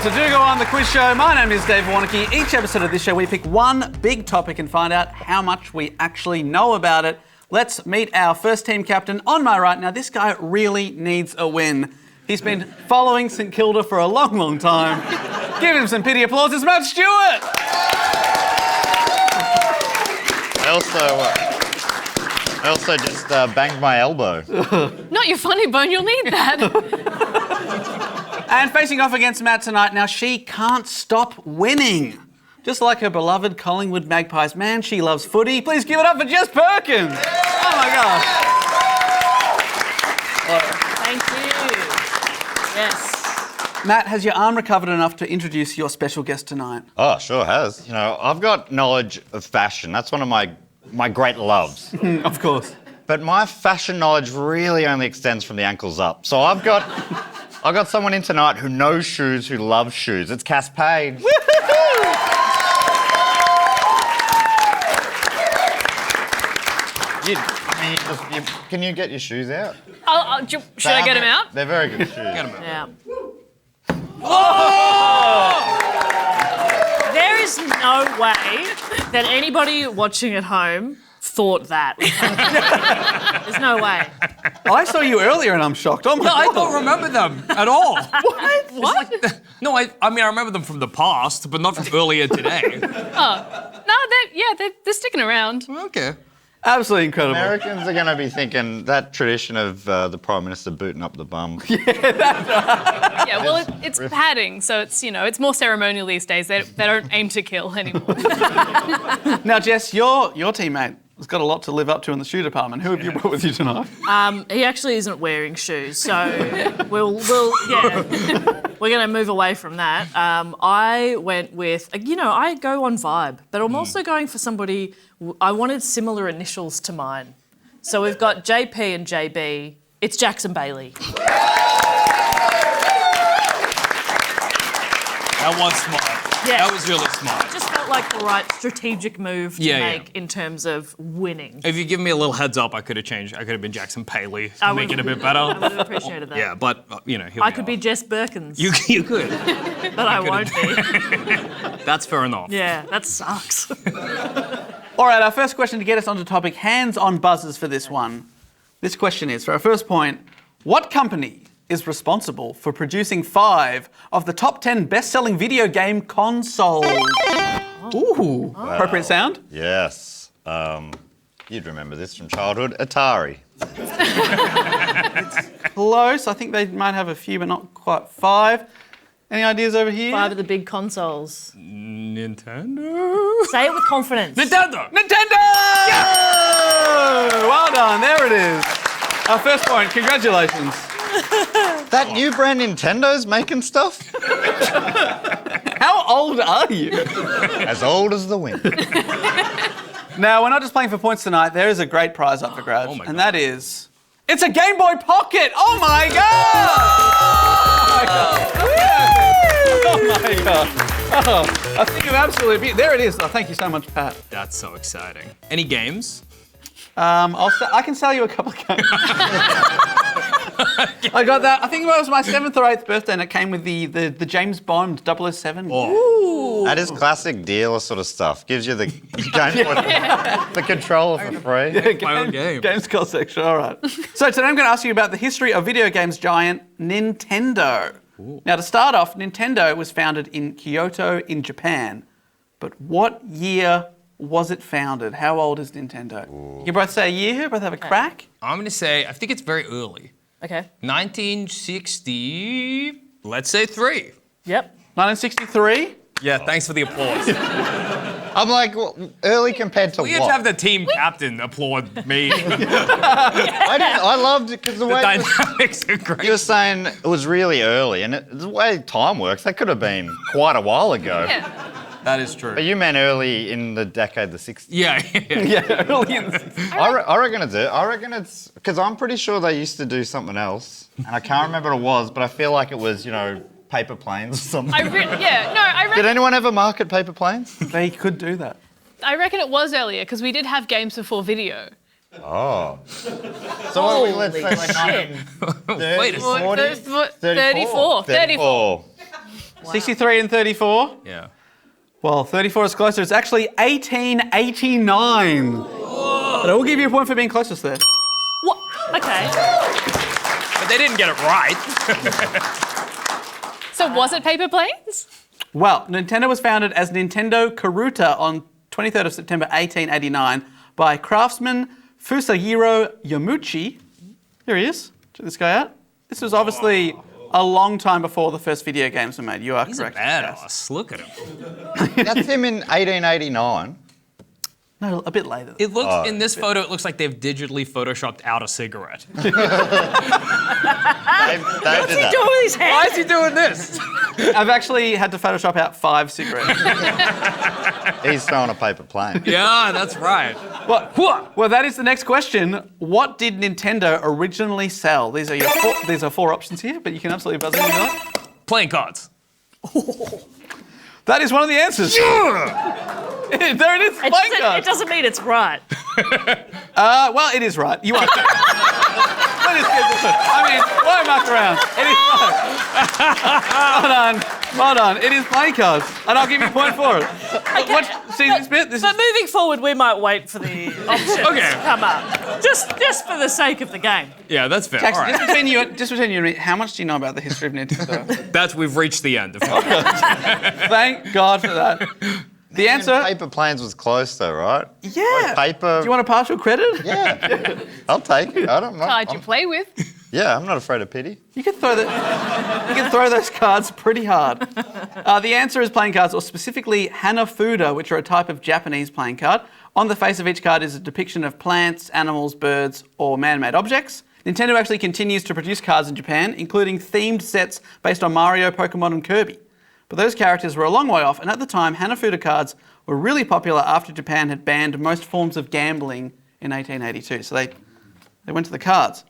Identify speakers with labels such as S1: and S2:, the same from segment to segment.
S1: to Do Go On, the quiz show. My name is Dave Warneke. Each episode of this show, we pick one big topic and find out how much we actually know about it. Let's meet our first team captain on my right. Now, this guy really needs a win. He's been following St Kilda for a long, long time. Give him some pity applause. It's Matt Stewart.
S2: I also just banged my elbow.
S3: Not your funny bone, you'll need that.
S1: And facing off against Matt tonight, now she can't stop winning. Just like her beloved Collingwood Magpies. Man, she loves footy. Please give it up for Jess Perkins. Oh my gosh.
S3: Thank you. Yes.
S1: Matt, has your arm recovered enough to introduce your special guest tonight?
S2: Oh, sure has. You know, I've got knowledge of fashion. That's one of my great loves.
S1: Of course.
S2: But my fashion knowledge really only extends from the ankles up. So I've got someone in tonight who knows shoes, who loves shoes. It's Paige. Can you get your shoes out?
S3: Should I get him out?
S2: They're very good shoes.
S4: Get him out.
S3: Yeah.
S1: Oh!
S3: There is no way that anybody watching at home thought that. There's no way.
S1: I saw you earlier and I'm shocked. Oh my
S4: No,
S1: God.
S4: I don't remember them at all.
S3: What? What?
S4: No, I mean, I remember them from the past, but not from earlier today.
S3: They're sticking around.
S4: Okay.
S1: Absolutely incredible.
S2: Americans are going to be thinking that tradition of the Prime Minister booting up the bum.
S3: Yeah, well, it's padding, so it's, it's more ceremonial these days. They don't aim to kill anymore.
S1: Now, Jess, your teammate has got a lot to live up to in the shoe department. Who have you brought with you tonight?
S3: He actually isn't wearing shoes, so we're going to move away from that. I went with, I go on vibe, but I'm also going for somebody, I wanted similar initials to mine. So we've got JP and JB. It's Jackson Baly.
S4: That was smart.
S3: Yeah.
S4: That was really smart.
S3: It just felt like the right strategic move to make in terms of winning.
S4: If you give me a little heads up, I could have changed. I could have been Jackson Paley to make it a bit
S3: I
S4: better.
S3: would have appreciated that.
S4: Yeah, but, here
S3: I
S4: we
S3: could
S4: are.
S3: be Jess Perkins.
S4: You could.
S3: but I won't be.
S4: That's fair enough.
S3: Yeah, that sucks.
S1: All right, our first question to get us onto topic, hands on buzzers for this one. This question is, for our first point, what company is responsible for producing 5 of the top 10 best-selling video game consoles? Ooh,
S2: Wow.
S1: Appropriate sound?
S2: Yes. You'd remember this from childhood. Atari.
S1: Close. I think they might have a few, but not quite 5. Any ideas over here?
S3: 5 of the big consoles.
S4: Nintendo?
S3: Say it with confidence.
S4: Nintendo!
S1: Nintendo! Well done. There it is. Our first point. Congratulations.
S2: That new brand Nintendo's making stuff?
S1: How old are you?
S2: As old as the wind.
S1: Now, we're not just playing for points tonight. There is a great prize up for grabs,
S4: Oh my
S1: and
S4: God.
S1: that is... It's a Game Boy Pocket! Oh my God! Oh my God! Oh, I think you've absolutely... There it is. Oh, thank you so much, Pat.
S4: That's so exciting. Any games?
S1: I can sell you a couple of games. I got that. I think it was my 7th or 8th birthday, and it came with the James Bond 007.
S4: Oh.
S2: That is classic dealer sort of stuff. Gives you the the controller for free.
S4: My own game.
S1: Games cost extra. All right. So today I'm going to ask you about the history of video games giant Nintendo.
S4: Ooh.
S1: Now, to start off, Nintendo was founded in Kyoto in Japan. But what year was it founded? How old is Nintendo?
S2: Ooh.
S1: You both say a year? Both have a crack?
S4: I'm going to say, I think it's very early.
S3: Okay.
S4: 1960, let's say 3.
S3: Yep.
S1: 1963?
S4: Yeah, thanks for the applause.
S2: I'm like, well, early compared to
S4: We had
S2: what?
S4: to have the team captain applaud me.
S2: I loved it because the
S4: The
S2: way it was,
S4: dynamics are great.
S2: you were saying it was really early, and the way time works, that could have been quite a while ago.
S3: Yeah.
S4: That is true.
S2: But you meant early in the decade, the 60s.
S4: Yeah.
S1: Yeah, early in the 60s.
S2: I reckon it's it. I reckon it's because I'm pretty sure they used to do something else, and I can't remember what it was, but I feel like it was, paper planes or something.
S3: I
S2: Did
S3: reckon
S2: anyone ever market paper planes?
S1: They could do that.
S3: it was earlier because we did have games before video.
S2: Oh. So what are we, let's say like
S3: Holy
S2: 1930,
S4: Wait a second.
S2: 40,
S3: 34.
S2: 34.
S1: 63 and 34.
S4: Yeah.
S1: Well, 34 is closer. It's actually 1889. But I will give you a point for being closest there.
S3: What? Okay.
S4: But they didn't get it right.
S5: So was it paper planes?
S1: Well, Nintendo was founded as Nintendo Karuta on 23rd of September 1889 by craftsman Fusahiro Yamuchi. Here he is. Check this guy out. This was obviously a long time before the first video games were made. You are
S4: He's
S1: correct.
S4: a badass. Look at him.
S2: That's him in 1889.
S1: No, a bit later.
S4: It looks in this photo. It looks like they've digitally photoshopped out a cigarette.
S2: Dave did that.
S3: Doing his
S4: Why
S3: hand.
S4: is he doing this?
S1: I've actually had to Photoshop out 5 cigarettes.
S2: He's throwing a paper plane.
S4: Yeah, that's right.
S1: Well, that is the next question. What did Nintendo originally sell? These are 4 options here, but you can absolutely buzz in if you like.
S4: Playing cards.
S1: That is one of the answers. There it is.
S3: It doesn't mean it's right.
S1: Well, it is right. You are. That is good. I mean, why muck around? It is right. Well done. It is playing cards, and I'll give you a point for it. See this bit?
S3: But moving forward, we might wait for the options
S4: Okay.
S3: to come up. Just for the sake of the game.
S4: Yeah, that's fair.
S1: Jackson,
S4: All right.
S1: just between you and me, how much do you know about the history of Nintendo?
S4: We've reached the end. Of
S1: Thank God for that. The answer.
S2: Paper planes was close though, right?
S1: Yeah.
S2: Like paper.
S1: Do you want a partial credit?
S2: Yeah. I'll take it. I don't know.
S5: Card you play with?
S2: Yeah, I'm not afraid of pity.
S1: You can throw those cards pretty hard. The answer is playing cards, or specifically hanafuda, which are a type of Japanese playing card. On the face of each card is a depiction of plants, animals, birds, or man-made objects. Nintendo actually continues to produce cards in Japan, including themed sets based on Mario, Pokemon, and Kirby. But those characters were a long way off, and at the time, hanafuda cards were really popular after Japan had banned most forms of gambling in 1882. So they went to the cards.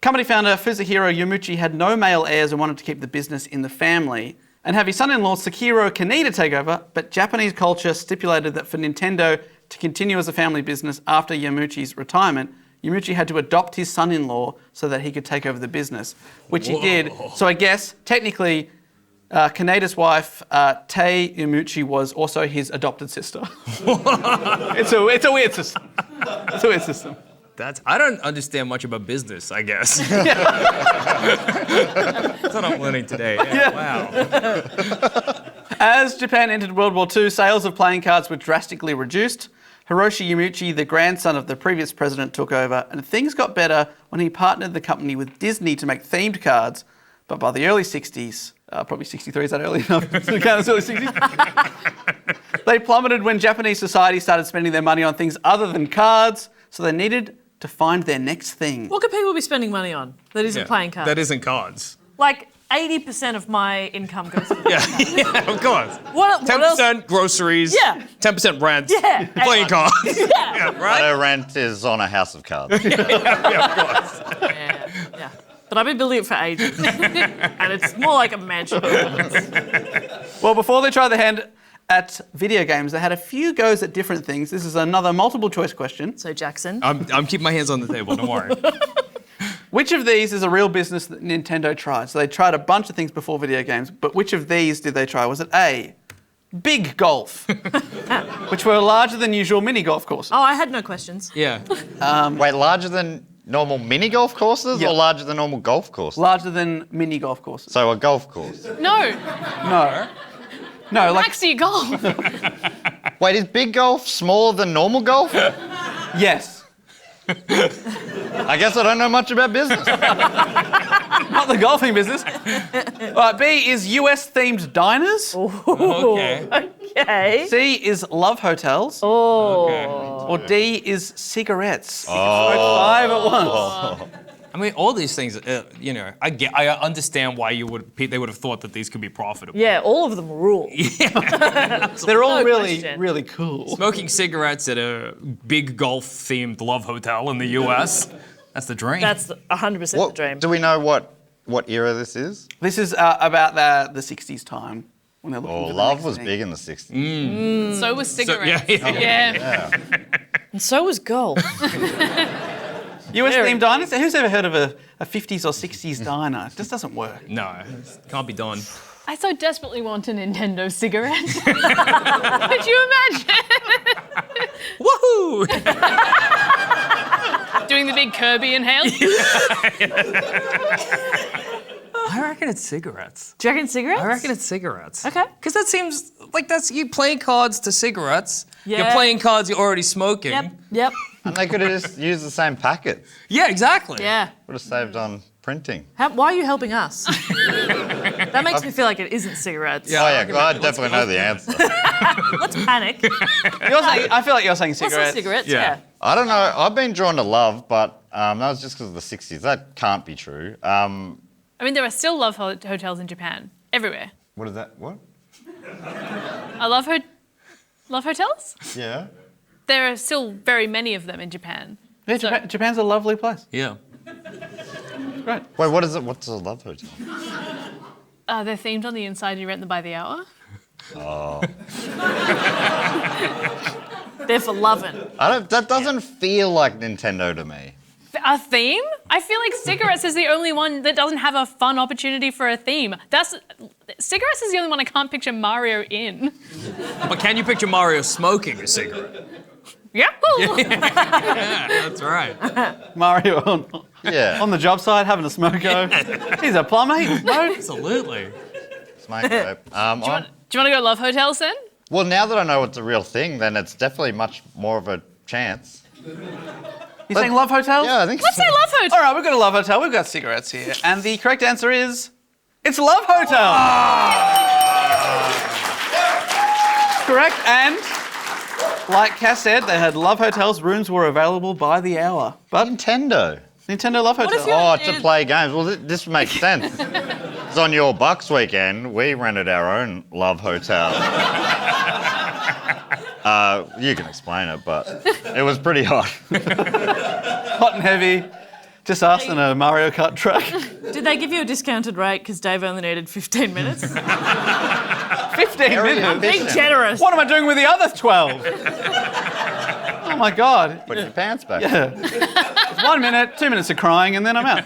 S1: Company founder Fusahiro Yamuchi had no male heirs and wanted to keep the business in the family and have his son-in-law Sekiro Kaneda take over, but Japanese culture stipulated that for Nintendo to continue as a family business after Yamuchi's retirement, Yamuchi had to adopt his son-in-law so that he could take over the business, which he did. So I guess, technically, Kaneda's wife, Tei Yamuchi, was also his adopted sister. It's a weird system. It's a weird system.
S4: I don't understand much about business, I guess. That's what I'm learning today. Yeah. Wow.
S1: As Japan entered World War II, sales of playing cards were drastically reduced. Hiroshi Yamuchi, the grandson of the previous president, took over, and things got better when he partnered the company with Disney to make themed cards. But by the early 60s, probably 63, is that early enough to count as early 60s? They plummeted when Japanese society started spending their money on things other than cards, so they needed to find their next thing.
S3: What could people be spending money on that isn't playing cards?
S4: That isn't cards.
S3: Like 80% of my income goes to
S4: Yeah, of course.
S3: What
S4: 10%
S3: else?
S4: groceries.
S3: Yeah.
S4: 10% rent.
S3: Yeah.
S4: Playing cards.
S3: Yeah.
S4: Right?
S2: Their rent is on a house of cards.
S4: Yeah, of course.
S3: Yeah. But I've been building it for ages. And it's more like a mansion.
S1: Well, before they tried their hand at video games, they had a few goes at different things. This is another multiple choice question.
S3: So, Jackson.
S4: I'm keeping my hands on the table, don't worry.
S1: Which of these is a real business that Nintendo tried? So they tried a bunch of things before video games, but which of these did they try? Was it A, big golf, which were larger than usual mini golf courses?
S3: Oh, I had no questions.
S4: Yeah.
S2: Wait, larger than normal mini golf courses
S1: Yeah.
S2: or larger than normal golf courses?
S1: Larger than mini golf courses.
S2: So a golf course.
S5: No.
S1: No, like,
S5: Maxi golf.
S2: Wait, is big golf smaller than normal golf?
S1: yes.
S2: I guess I don't know much about business.
S1: Not the golfing business. All right, B is US-themed diners.
S4: Okay.
S3: Okay.
S1: C is love hotels.
S4: Okay.
S1: Or D is cigarettes. You can smoke 5 at once.
S4: I mean, all these things, I understand why they would have thought that these could be profitable.
S3: Yeah, all of them rule.
S1: They're all
S3: No
S1: really,
S3: question.
S1: really cool.
S4: Smoking cigarettes at a big golf-themed love hotel in the US, that's the dream.
S3: That's 100% the dream.
S2: Do we know what era this is?
S1: This is about the 60s time. When they're looking
S2: Oh,
S1: for the
S2: love
S1: next
S2: was
S1: thing.
S2: big in the 60s.
S5: So was cigarettes.
S4: yeah.
S3: And so was golf.
S1: US-themed diners? Who's ever heard of a 50s or 60s diner? It just doesn't work.
S4: No, can't be done.
S5: I so desperately want a Nintendo cigarette. Could you imagine?
S4: Woohoo!
S5: Doing the big Kirby inhale?
S4: I reckon it's cigarettes.
S3: Do you reckon cigarettes?
S4: I reckon it's cigarettes.
S3: Okay.
S4: Because that seems like you playing cards to cigarettes. You're
S3: Yeah.
S4: playing cards you're already smoking.
S3: Yep.
S2: And they could have just used the same packet.
S4: Yeah, exactly.
S3: Yeah.
S2: Would have saved on printing.
S3: Why are you helping us? That makes me feel like it isn't cigarettes.
S2: Oh yeah, I definitely know the answer.
S3: Let's panic.
S1: I feel like you're saying
S3: What's the
S1: cigarettes.
S3: cigarettes?
S4: Yeah.
S3: Yeah.
S2: I don't know. I've been drawn to love, but that was just because of the 60s. That can't be true.
S5: I mean, there are still love hotels in Japan. Everywhere.
S2: What is that? What?
S5: I love hotels?
S2: Yeah.
S5: There are still very many of them in Japan.
S1: Yeah, Japan's a lovely place.
S4: Yeah.
S1: Great.
S2: Wait, what is it? What's a love hotel?
S5: They're themed on the inside. You rent them by the hour.
S3: They're for loving.
S2: That doesn't feel like Nintendo to me.
S5: A theme? I feel like cigarettes is the only one that doesn't have a fun opportunity for a theme. Cigarettes is the only one I can't picture Mario in.
S4: But can you picture Mario smoking a cigarette?
S5: Yeah.
S4: Yeah, that's right.
S1: Mario on the job site having a smoko. He's a plumber. He smokes.
S4: Absolutely.
S2: Smoke dope.
S5: Do you want to go love hotels then?
S2: Well, now that I know it's a real thing, then it's definitely much more of a chance.
S1: You saying love hotels?
S2: Yeah, I think
S5: Let's
S2: so.
S5: say love hotel.
S1: All right, we've got a love hotel. We've got cigarettes here. And the correct answer is, it's Love Hotel. Correct, and like Cass said, they had love hotels. Rooms were available by the hour. But
S2: Nintendo.
S1: Nintendo Love Hotel.
S3: if you-
S2: Oh, to play games. Well, this makes sense. It's on your Bucks weekend. We rented our own love hotel. You can explain it, but it was pretty hot.
S1: Hot and heavy. Just us and a Mario Kart track.
S3: Did they give you a discounted rate because Dave only needed 15 minutes?
S1: 15 minutes.
S3: Being generous.
S1: What am I doing with the other 12? Oh my God.
S2: Put your pants back.
S1: It's 1 minute, 2 minutes of crying, and then I'm out.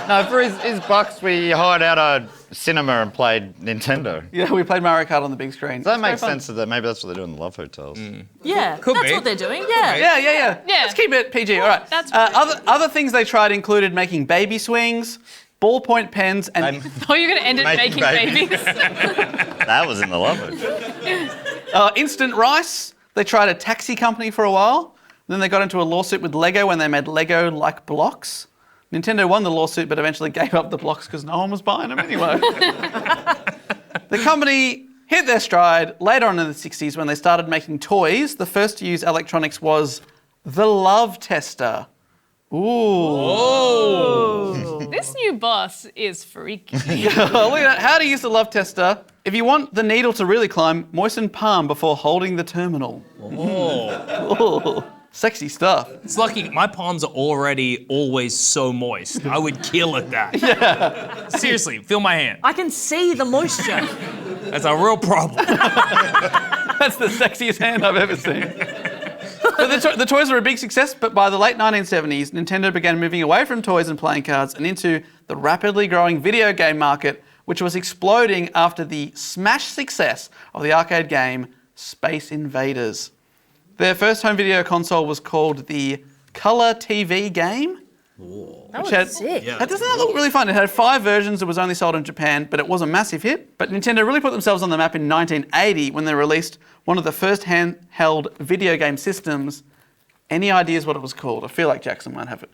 S2: No, for his Bucks, we hired out a cinema and played Nintendo.
S1: Yeah, we played Mario Kart on the big screen.
S2: Does that make sense that maybe that's what they do in the love hotels?
S3: Yeah,
S4: Could
S3: that's
S4: be.
S3: what they're doing. Yeah.
S1: Yeah.
S5: Yeah.
S1: Let's keep it PG. All right.
S5: That's
S1: other things they tried included making baby swings, ballpoint pens, and
S5: Oh, you're going to end it
S2: Making
S5: making
S2: babies.
S5: babies.
S2: That was in the love hotel.
S1: instant rice. They tried a taxi company for a while. Then they got into a lawsuit with Lego when they made Lego-like blocks. Nintendo won the lawsuit, but eventually gave up the blocks because no one was buying them anyway. The company hit their stride later on in the 60s when they started making toys. The first to use electronics was the Love Tester. Ooh.
S5: This new boss is freaky.
S1: Look at that. How to use the Love Tester. If you want the needle to really climb, moisten palm before holding the terminal. Ooh. Sexy stuff.
S4: It's lucky my palms are already always so moist. I would kill at that. Yeah. Seriously, feel my hand.
S3: I can see the moisture.
S4: That's a real problem.
S1: That's the sexiest hand I've ever seen. But the toys were a big success, but by the late 1970s, Nintendo began moving away from toys and playing cards and into the rapidly growing video game market, which was exploding after the smash success of the arcade game Space Invaders. Their first home video console was called the Color TV game.
S3: That was sick.
S4: Yeah.
S1: Doesn't that look really fun? It had 5 versions. It was only sold in Japan, but it was a massive hit. But Nintendo really put themselves on the map in 1980 when they released one of the first handheld video game systems. Any ideas what it was called? I feel like Jackson might have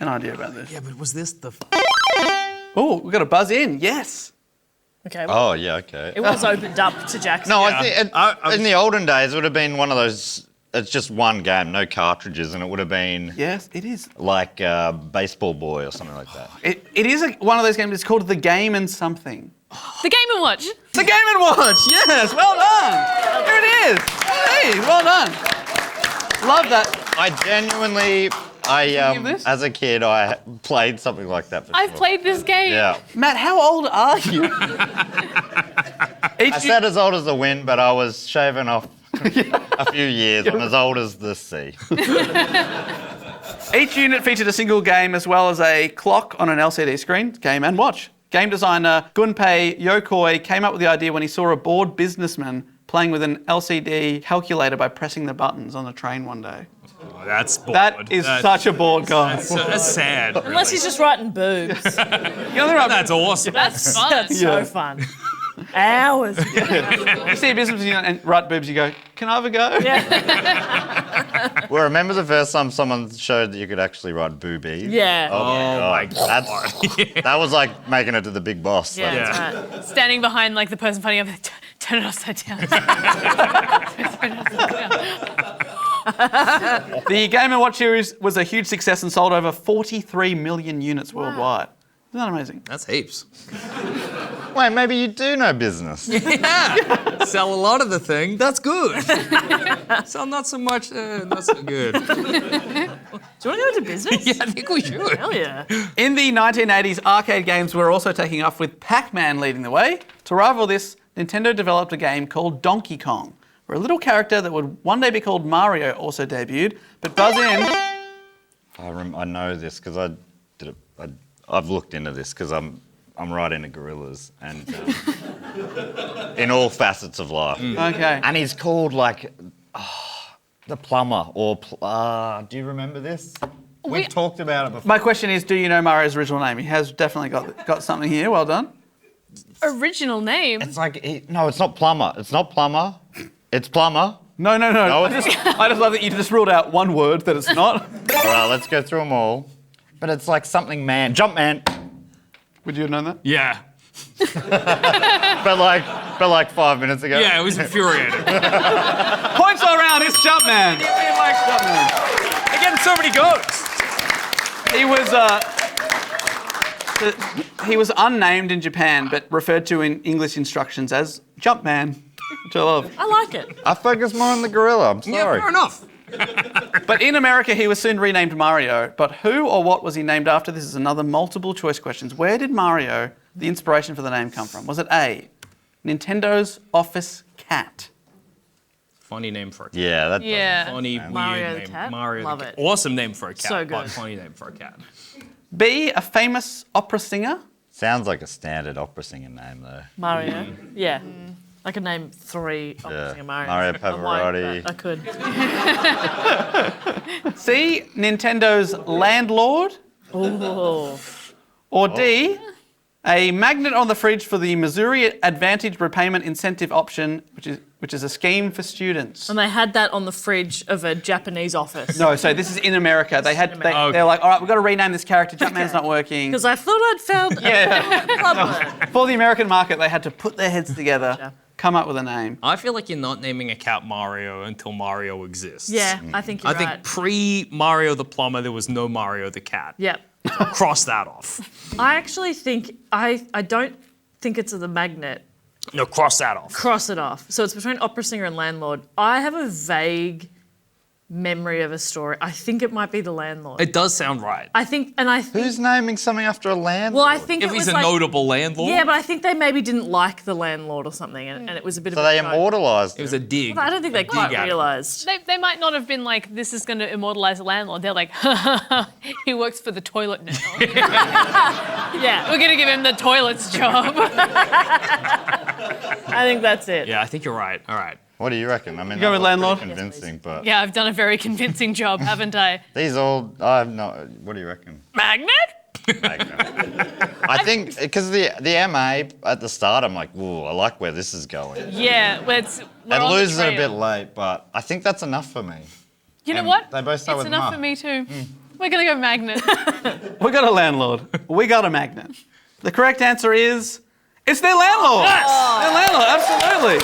S1: an idea about this.
S4: Yeah, but was this the...
S1: Oh, we've got to buzz in. Yes.
S3: Okay. Well,
S2: Oh, yeah, okay.
S3: it was opened up to Jackson.
S2: No,
S4: Yeah.
S2: I think in the olden days, it would have been one of those, it's just one game, no cartridges, and it would have been
S1: Yes, it is.
S2: like Baseball Boy or something like that.
S1: It is one of those games. It's called The Game and Something.
S5: The Game & Watch.
S1: The Game & Watch. Yes, well done. Here it is. Hey, well done. Love that.
S2: I genuinely,
S1: of this?
S2: as a kid, I played something like that before.
S5: I've played this game.
S2: Yeah.
S1: Matt, how old are you?
S2: I said as old as the wind, but I was shaving off a few years. I'm as old as the sea.
S1: Each unit featured a single game as well as a clock on an LCD screen. Game and Watch. Game designer Gunpei Yokoi came up with the idea when he saw a bored businessman playing with an LCD calculator by pressing the buttons on a train one day.
S4: Oh, that's bored.
S1: That is such a bored guy.
S4: That's sad.
S3: Unless he's just writing boobs.
S4: That's awesome.
S5: That's fun.
S3: That's so fun. Hours.
S1: You see a businessman and write boobs, you go, can I have a go?
S3: Yeah.
S2: Well, remember the first time someone showed that you could actually write boobies?
S3: Yeah.
S2: Oh
S4: my God.
S2: That was like making it to the big boss.
S3: Yeah,
S2: Like,
S3: that's right.
S5: Standing behind like the person putting up, turn it upside down. Turn it upside down.
S1: The Game & Watch series was a huge success and sold over 43 million units worldwide. Isn't that amazing?
S4: That's heaps.
S2: Wait, maybe you do know business.
S4: Yeah. Sell a lot of the thing. That's good. Sell not so much. Not so good.
S3: Do you want to go into business?
S4: Yeah, I think we should.
S3: Hell yeah.
S1: In the 1980s, arcade games were also taking off with Pac-Man leading the way. To rival this, Nintendo developed a game called Donkey Kong, where a little character that would one day be called Mario also debuted, but buzz in.
S2: I know this because I did it. I've looked into this because I'm right into gorillas and in all facets of life.
S1: Okay.
S2: And he's called like the plumber or do you remember this? We've talked about it before.
S1: My question is, do you know Mario's original name? He has definitely got something here. Well done.
S5: Original name.
S2: It's like no, it's not plumber. It's not plumber. It's plumber.
S1: No.
S2: No,
S1: I just love that you just ruled out one word that it's not.
S2: All right, let's go through them all. But it's like something man. Jump man.
S1: Would you have known that?
S4: Yeah.
S2: But like 5 minutes ago.
S4: Yeah, it was infuriating.
S1: Points all round, it's Jumpman. He likes Jumpman.
S4: They're getting so many goats.
S1: He was unnamed in Japan, but referred to in English instructions as Jumpman, which I love.
S3: I like it.
S2: I focus more on the gorilla. I'm
S4: Yeah,
S2: sorry.
S4: fair enough.
S1: But in America, he was soon renamed Mario. But who or what was he named after? This is another multiple choice questions. Where did Mario, the inspiration for the name, come from? Was it A, Nintendo's office cat?
S4: Funny name for a cat.
S2: Yeah, that.
S5: Yeah.
S4: Funny, weird
S3: Mario the
S4: name.
S3: cat?
S4: Mario
S3: Love
S4: the cat.
S3: it.
S4: Awesome name for a cat.
S3: So good.
S4: But funny name for a cat.
S1: B, a famous opera singer?
S2: Sounds like a standard opera singer name though.
S3: Mario. Yeah. I could name 3
S2: Yeah.
S3: opera Mario.
S2: Mario Pavarotti.
S3: I could.
S1: C, Nintendo's landlord?
S3: Ooh.
S1: Or D, a magnet on the fridge for the Missouri Advantage Repayment Incentive Option, which is a scheme for students.
S3: And they had that on the fridge of a Japanese office.
S1: No, so this is in America. They're like, all right, we've got to rename this character. Jumpman's not working.
S3: Because I thought I'd found
S1: Yeah. For the American market, they had to put their heads together, come up with a name.
S4: I feel like you're not naming a cat Mario until Mario exists.
S3: Yeah, I think you're
S4: I think
S3: right.
S4: pre-Mario the plumber, there was no Mario the cat.
S3: Yep.
S4: Cross that off.
S3: I actually think, I don't think it's the magnet.
S4: No, cross that off.
S3: Cross it off. So it's between opera singer and landlord. I have a vague memory of a story. I think it might be the landlord.
S4: It does sound right.
S3: I think.
S2: Who's naming something after a landlord?
S3: Well, I think
S4: If
S3: it
S4: he's
S3: was
S4: a notable landlord.
S3: Yeah, but I think they maybe didn't like the landlord or something, and it was a bit
S2: So
S3: of a
S2: they
S3: joke.
S2: immortalised
S4: It was a dig.
S3: I don't think they quite
S4: dig at it.
S3: realised.
S5: They might not have been like, this is going to immortalize the landlord. They're like, he works for the toilet now.
S3: Yeah,
S5: We're going to give him the toilets job.
S3: I think that's it.
S4: Yeah, I think you're right. All right.
S2: What do you reckon? I mean,
S1: go
S2: that
S1: with
S2: was pretty
S1: landlord?
S2: convincing, but
S5: Yeah, I've done a very convincing job, haven't I?
S2: these all, I have no. What do you reckon?
S5: Magnet?
S2: I think because the MA at the start, I'm like, ooh, I like where this is going.
S5: Yeah, we're
S2: It
S5: on the
S2: loses it a
S5: trail.
S2: bit late, but I think that's enough for me.
S5: You know
S2: And
S5: what?
S2: they both start
S5: It's
S2: with
S5: enough
S2: Ma.
S5: for me too. We're going to go magnet.
S1: We got a landlord. We got a magnet. The correct answer is, it's their landlord. Their landlord, absolutely.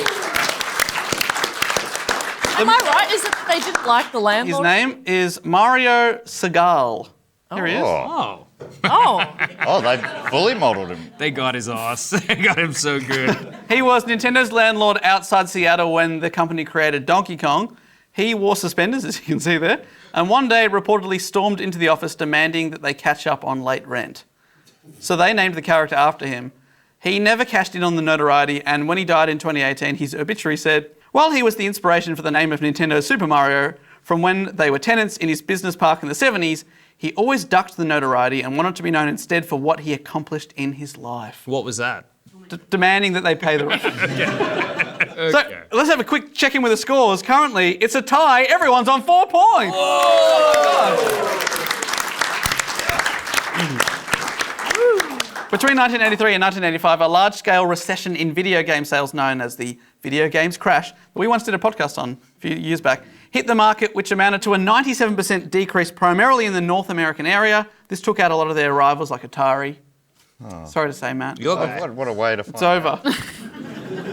S3: Am I right? Is it they didn't like the
S1: His
S3: landlord?
S1: name is Mario Segal. Here he is.
S2: Oh,
S4: Oh,
S3: Oh,
S2: they fully modelled him.
S4: they got his ass. They got him so good.
S1: He was Nintendo's landlord outside Seattle when the company created Donkey Kong. He wore suspenders, as you can see there, and one day reportedly stormed into the office demanding that they catch up on late rent. So they named the character after him. He never cashed in on the notoriety, and when he died in 2018, his obituary said, while he was the inspiration for the name of Nintendo's Super Mario, from when they were tenants in his business park in the 70s, he always ducked the notoriety and wanted to be known instead for what he accomplished in his life.
S4: What was that?
S1: Demanding that they pay the rent. So let's have a quick check-in with the scores. Currently, it's a tie. Everyone's on 4 points. Between 1983 and 1985, a large-scale recession in video game sales known as the video games crash, that we once did a podcast on a few years back, hit the market, which amounted to a 97% decrease primarily in the North American area. This took out a lot of their rivals like Atari. Sorry to say, Matt.
S2: What a way to find
S1: It's over.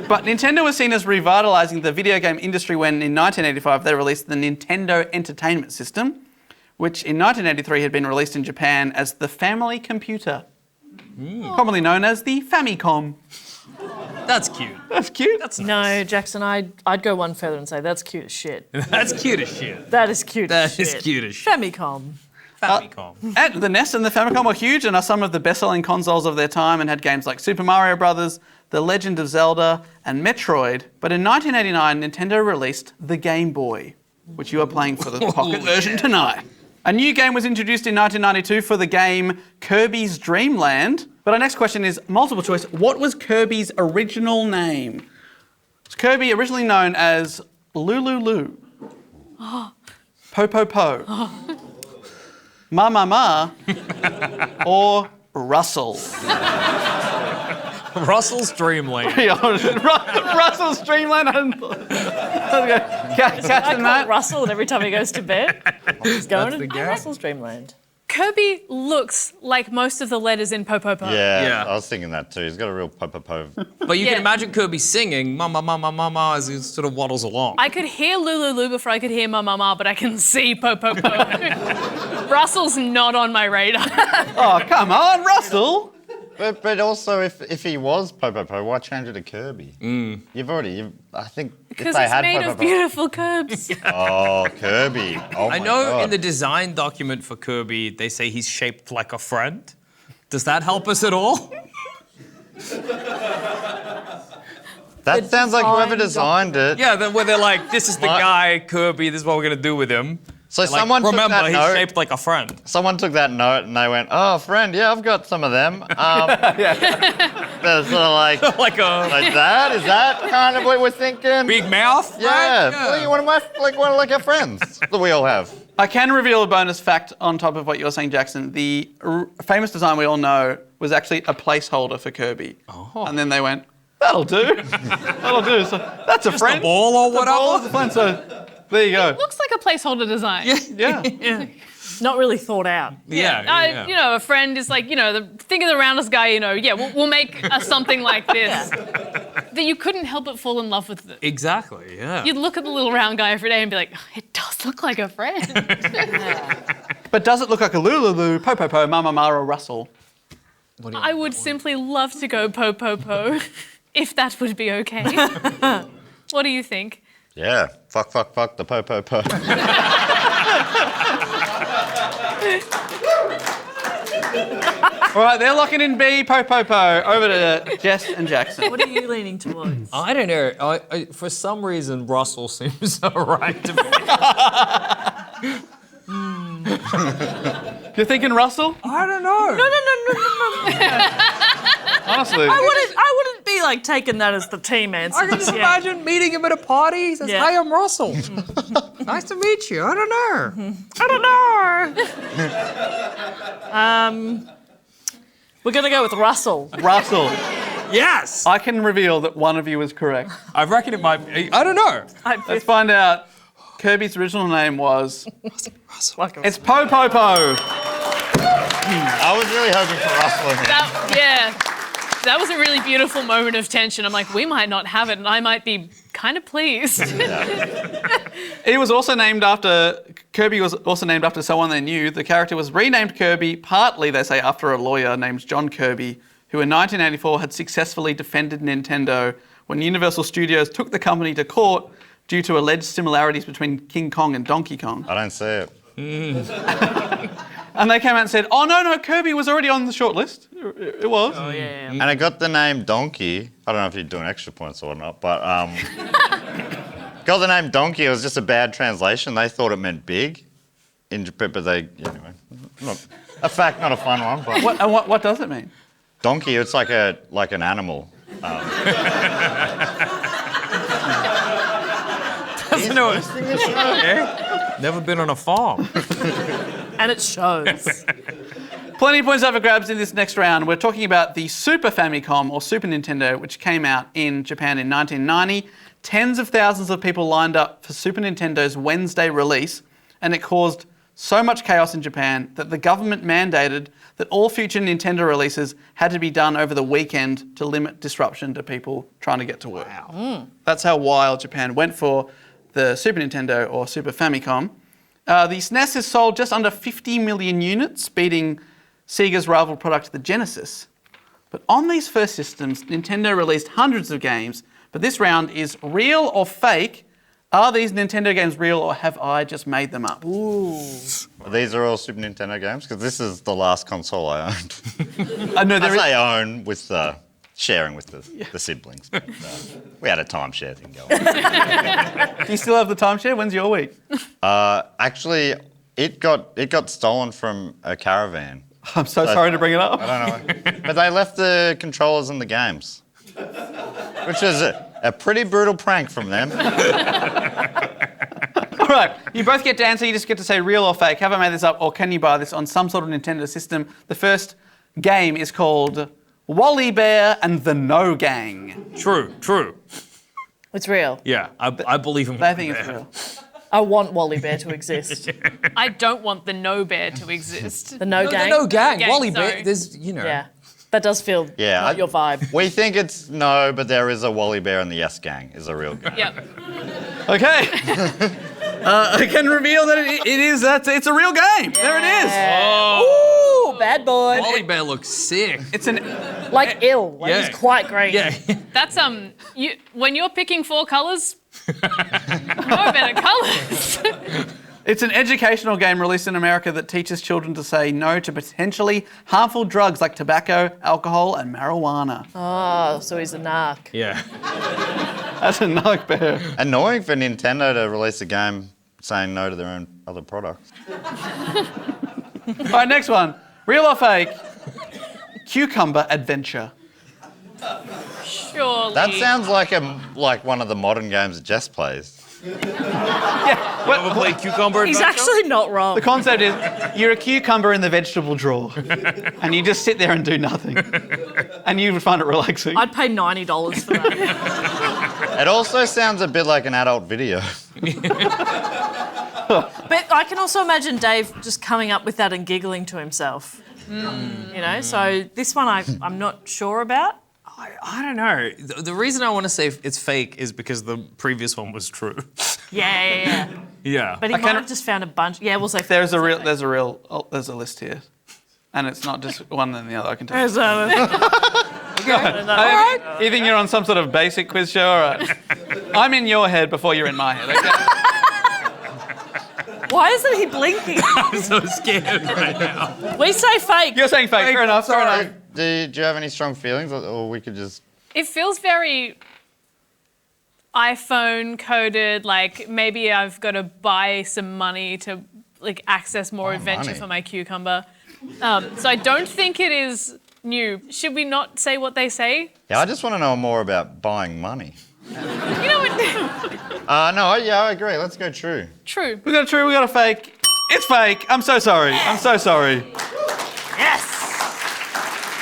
S1: But Nintendo was seen as revitalising the video game industry when in 1985 they released the Nintendo Entertainment System, which in 1983 had been released in Japan as the Family Computer, commonly known as the Famicom.
S4: That's cute.
S1: That's cute.
S4: That's
S3: No, Jackson, I'd go one further and say that's cute as shit.
S4: That's cute as shit.
S3: That is cute as
S4: That
S3: shit.
S4: is cute as shit.
S3: Famicom.
S4: Famicom.
S1: And the NES and the Famicom were huge and are some of the best-selling consoles of their time and had games like Super Mario Bros., The Legend of Zelda, and Metroid. But in 1989, Nintendo released the Game Boy, which you are playing for the pocket version tonight. A new game was introduced in 1992 for the game Kirby's Dream Land. But our next question is multiple choice. What was Kirby's original name? Was Kirby originally known as Lulu, Po Po Po, Ma Ma Ma, or Russell?
S4: Russell's Dreamland.
S1: Russell's Dreamland. Cats
S3: I
S1: and
S3: call
S1: Matt.
S3: it Russell, and every time he goes to bed, he's going
S4: the
S3: to
S4: game.
S3: Russell's Dreamland.
S5: Kirby looks like most of the letters in Po Po Po.
S2: Yeah,
S4: Yeah.
S2: I was thinking that too. He's got a real po-po-po.
S4: But you
S5: Yeah.
S4: can imagine Kirby singing "Mama, Mama, Mama" as he sort of waddles along.
S5: I could hear Lulu before I could hear Ma Ma Ma, but I can see Po Po Po. Russell's not on my radar.
S1: Oh, come on, Russell.
S2: But also, if he was po-po-po, why change it to Kirby? I think if
S5: Because
S2: they
S5: it's
S2: had
S5: made of
S2: po-po-po.
S5: beautiful curbs.
S2: Oh, Kirby. Oh
S4: I
S2: my
S4: know
S2: God.
S4: in the design document for Kirby, they say he's shaped like a friend. Does that help us at all?
S2: That sounds like whoever
S3: design
S2: designed it.
S4: Yeah, where they're like, this is the
S2: What?
S4: guy, Kirby, this is what we're going to do with him.
S2: So
S4: Like,
S2: someone took
S4: remember,
S2: that
S4: he's
S2: note.
S4: shaped like a friend.
S2: Someone took that note and they went, "Oh, friend, yeah, I've got some of them." They're sort of like
S4: like
S2: that. Is that kind of what we're thinking?
S4: big mouth,
S2: Yeah.
S4: right?
S2: Well, you're one of our friends that we all have.
S1: I can reveal a bonus fact on top of what you're saying, Jackson. The famous design we all know was actually a placeholder for Kirby. Oh. And then they went, that'll do. That'll do. So that's a
S4: Just
S1: friend.
S4: a ball or
S1: The ball is
S4: whatever.
S1: a friend. So there you go.
S5: Looks like a placeholder design.
S1: Yeah.
S3: Not really thought out.
S4: Yeah.
S5: You know, a friend is like, you know, think of the roundest guy, you know, yeah, we'll make something like this. That you couldn't help but fall in love with it.
S4: Exactly, yeah.
S5: You'd look at the little round guy every day and be like, oh, it does look like a friend.
S1: But does it look like a Lulu, Po Po Po, Mama Ma, or Russell?
S5: I would simply love to go Po Po Po, if that would be okay. What do you think?
S2: Yeah. Fuck the po-po-po.
S1: All right, they're locking in B, Po Po Po. Over to Jess and Jackson.
S3: What are you leaning towards?
S4: I don't know. I for some reason, Russell seems alright to me.
S1: You're thinking Russell?
S4: I don't know.
S3: No.
S1: Honestly.
S3: I wouldn't be like taking that as the team answer.
S4: I can just imagine meeting him at a party. He says,
S3: Yeah.
S4: "Hi, I'm Russell. Nice to meet you." I don't know.
S3: We're gonna go with Russell.
S1: Russell.
S4: Yes.
S1: I can reveal that one of you is correct.
S4: I reckon it might be. I don't know.
S1: Let's find out. Kirby's original name was...
S3: Like a-
S1: It's Po Po Po.
S2: I was really hoping for Russell.
S5: That was a really beautiful moment of tension. I'm like, we might not have it, and I might be kind of pleased.
S1: It was also named after... Kirby was also named after someone they knew. The character was renamed Kirby, partly, they say, after a lawyer named John Kirby, who in 1984 had successfully defended Nintendo when Universal Studios took the company to court due to alleged similarities between King Kong and Donkey Kong.
S2: I don't see it.
S1: And they came out and said, oh, no, Kirby was already on the short list. It was.
S3: Oh yeah.
S2: And I got the name Donkey. I don't know if you're doing extra points or not, but got the name Donkey. It was just a bad translation. They thought it meant big, but they anyway. A fact, not a fun one. But
S1: What does it mean?
S2: donkey, it's like an animal.
S4: Doesn't know it. Never been on a farm.
S3: And it shows.
S1: Plenty of points up for grabs in this next round. We're talking about the Super Famicom or Super Nintendo, which came out in Japan in 1990. Tens of thousands of people lined up for Super Nintendo's Wednesday release, and it caused so much chaos in Japan that the government mandated that all future Nintendo releases had to be done over the weekend to limit disruption to people trying to get to work. Wow. That's how wild Japan went for the Super Nintendo or Super Famicom. The SNES has sold just under 50 million units, beating Sega's rival product, the Genesis. But on these first systems, Nintendo released hundreds of games, but this round is real or fake. Are these Nintendo games real or have I just made them up?
S3: Ooh.
S2: These are all Super Nintendo games because this is the last console I owned.
S1: No,
S2: I say own with sharing with the siblings. But, we had a timeshare thing going.
S1: Do you still have the timeshare? When's your week?
S2: Actually, it got stolen from a caravan.
S1: I'm so sorry to bring it up.
S2: I don't know. But they left the controllers in the games, which is a pretty brutal prank from them.
S1: All right, you both get to answer. You just get to say real or fake. Have I made this up or can you buy this on some sort of Nintendo system? The first game is called Wally Bear and the No Gang.
S4: True.
S3: It's real.
S4: Yeah, I believe in
S1: They think it's real.
S3: I want Wally Bear to exist.
S5: I don't want the no bear to exist.
S3: The No Gang.
S4: No gang.
S5: Gang,
S4: Wally
S5: sorry.
S4: Bear. There's, you know.
S3: Yeah. That does feel not your vibe.
S2: We think it's no, but there is a Wally Bear and the Yes Gang is a real game.
S5: Yep.
S1: Okay. I can reveal that it's a real game. There it is.
S3: Ooh, bad boy.
S4: Wally Bear looks sick.
S1: It's an
S3: Like ill. Like
S4: Yeah.
S3: he's quite great.
S4: Yeah.
S5: That's when you're picking 4 colours, no better colours.
S1: It's an educational game released in America that teaches children to say no to potentially harmful drugs like tobacco, alcohol, and marijuana.
S3: Oh, so he's a narc.
S4: Yeah.
S1: That's a narc bear.
S2: Annoying for Nintendo to release a game saying no to their own other products.
S1: All right, next one. Real or fake? Cucumber Adventure.
S5: Surely.
S2: That sounds like one of the modern games that Jess plays.
S1: Yeah.
S4: Ever played Cucumber
S3: He's
S4: Adventure?
S3: actually not wrong.
S1: The concept is you're a cucumber in the vegetable drawer and you just sit there and do nothing. And you would find it relaxing.
S3: I'd pay $90 for that.
S2: It also sounds a bit like an adult video.
S3: But I can also imagine Dave just coming up with that and giggling to himself. You know, so this one I'm not sure about.
S4: I don't know. The reason I want to say it's fake is because the previous one was true.
S3: Yeah.
S4: Yeah.
S3: But he might have just found a bunch. Yeah, we'll say
S1: There's a list here. And it's not just one and the other, I can tell you. You think you're on some sort of basic quiz show? All right. I'm in your head before you're in my head, okay?
S3: Why isn't he blinking?
S4: I'm so scared right now.
S3: We say fake.
S1: You're saying fake. Fair enough.
S2: Do you have any strong feelings, or we could just...
S5: It feels very iPhone coded, like maybe I've got to buy some money to access more adventure
S2: money.
S5: for my cucumber. So I don't think it is new. Should we not say what they say?
S2: Yeah, I just want to know more about buying money.
S5: You know what?
S2: No, yeah, I agree. Let's go true.
S5: True.
S1: We got a true, we got a fake. It's fake. I'm so sorry. I'm so sorry.
S3: Yes.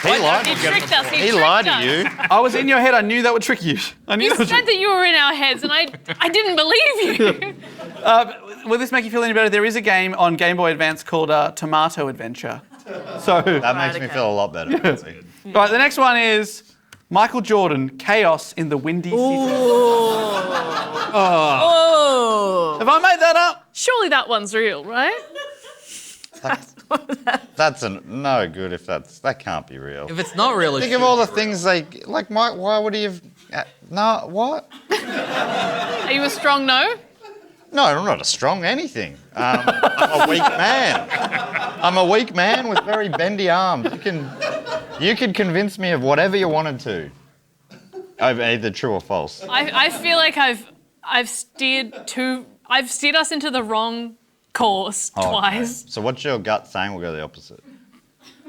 S2: He lied.
S5: He tricked us.
S2: He lied to you.
S1: I was in your head. I knew that would trick you. I knew
S5: You
S1: that would
S5: said that you were in our heads, and I didn't believe you.
S1: Will this make you feel any better? There is a game on Game Boy Advance called Tomato Adventure. So,
S2: That makes me feel a lot better.
S1: right, the next one is Michael Jordan, Chaos in the Windy City.
S3: Oh.
S1: Have I made that up?
S5: Surely that one's real, right?
S2: That's no good if that can't be real.
S4: If it's not real,
S2: Think of all the things like Mike. Why would he have? No, what?
S5: Are you a strong no?
S2: No, I'm not a strong anything. I'm a weak man. I'm a weak man with very bendy arms. You can convince me of whatever you wanted to. Over either true or false.
S5: I feel like I've steered us into the wrong course,
S2: Oh, okay.
S5: twice.
S2: So what's your gut saying? We'll go the opposite.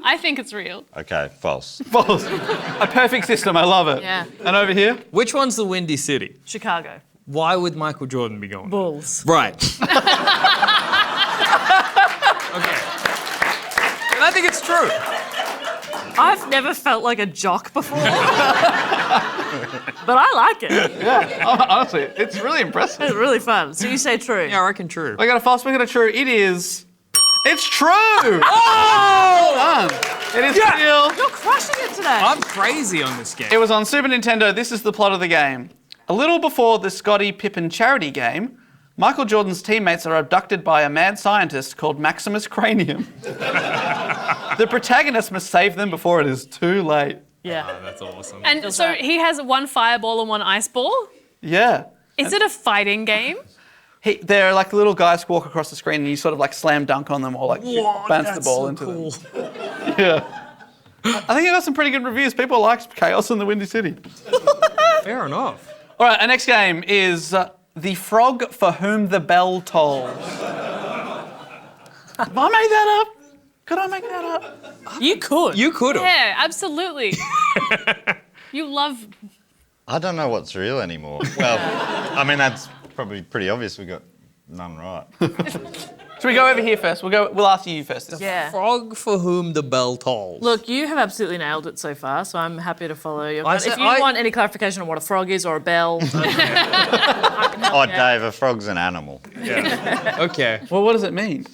S5: I think it's real.
S2: Okay, false.
S1: False. A perfect system. I love it.
S3: Yeah.
S1: And over here?
S4: Which one's the Windy City?
S3: Chicago.
S4: Why would Michael Jordan be going?
S3: Bulls.
S4: Right. Okay. And I think it's true.
S3: I've never felt like a jock before. But I like it.
S1: Honestly, it's really impressive.
S3: It's really fun. So you say true.
S4: Yeah, I reckon true.
S1: We got a false, we got a true. It is. It's true! Oh! It is real.
S3: You're crushing it today.
S4: I'm crazy on this game.
S1: It was on Super Nintendo. This is the plot of the game. A little before the Scottie Pippen charity game, Michael Jordan's teammates are abducted by a mad scientist called Maximus Cranium. The protagonist must save them before it is too late.
S3: Yeah.
S4: That's awesome.
S5: And so
S3: right.
S5: he has one fireball and one ice ball.
S1: Yeah.
S5: Is it a fighting game?
S1: They're like little guys who walk across the screen and you sort of like slam dunk on them or like bounce the ball into them. Yeah. I think it got some pretty good reviews. People liked Chaos in the Windy City.
S4: Fair enough.
S1: All right, our next game is The Frog for Whom the Bell Tolls. Have I made that up? Could I make that up?
S3: You could.
S4: You could have.
S5: Yeah, absolutely. You love.
S2: I don't know what's real anymore. Well, I mean, that's probably pretty obvious. We got none right.
S1: Should we go over here first? We'll ask you first.
S3: Yeah.
S4: Frog for whom the bell tolls.
S3: Look, you have absolutely nailed it so far, so I'm happy to follow you.
S4: I
S3: But
S4: said-
S3: if you
S4: I-
S3: want any clarification on what a frog is or a bell,
S2: Oh, Dave, a frog's an animal.
S4: Okay.
S1: Well, what does it mean?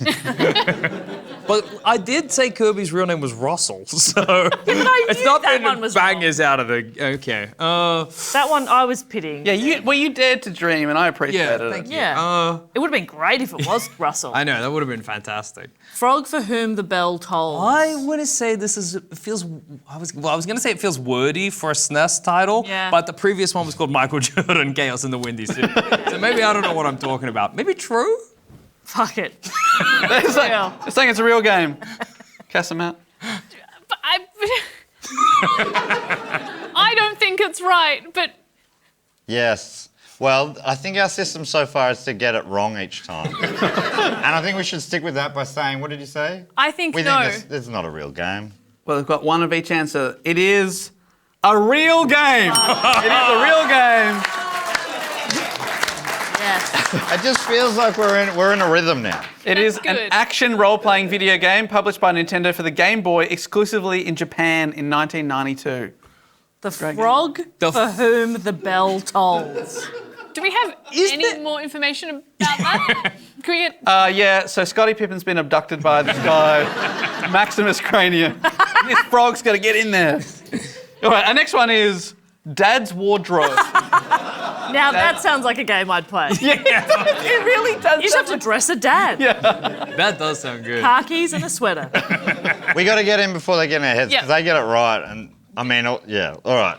S4: But I did say Kirby's real name was Russell, so it's
S3: knew
S4: not
S3: that
S4: been
S3: one was
S4: bangers out of the. Okay.
S3: that one I was pitying.
S1: Yeah, you dared to dream, and I appreciate
S4: Yeah,
S1: it.
S4: thank you.
S3: Yeah. It would have been great if it was Russell.
S4: I know that would have been fantastic.
S3: Frog for whom the bell tolls.
S4: I want to say this is feels. I was going to say it feels wordy for a SNES title,
S3: Yeah.
S4: but the previous one was called Michael Jordan Chaos in the Windy City. So maybe I don't know what I'm talking about. Maybe true.
S3: Fuck it.
S1: It's saying it's a real game. Cass and Matt.
S5: But I don't think it's right, but
S2: Yes. Well, I think our system so far is to get it wrong each time. And I think we should stick with that by saying, what did you say?
S5: I think
S2: We
S5: no.
S2: think this is not a real game.
S1: Well, we've got one of each answer. It is a real game. It is a real game.
S3: Yes.
S2: It just feels like we're in a rhythm now.
S1: It is
S5: That's
S1: an
S5: good.
S1: action role-playing video game published by Nintendo for the Game Boy exclusively in Japan in 1992.
S3: The frog for whom the bell tolls.
S5: Do we have any more information about that? Can we get?
S1: Yeah, so Scottie Pippen's been abducted by this guy, Maximus Cranium. This frog's got to get in there. All right, our next one is Dad's Wardrobe.
S3: Now that sounds like a game I'd play.
S1: It really does.
S3: You just have to dress a dad.
S4: That does sound good.
S3: Khakis and a sweater.
S2: We got to get in before they get in our heads,
S5: Yeah.
S2: because they get it right. And I mean, yeah, all right.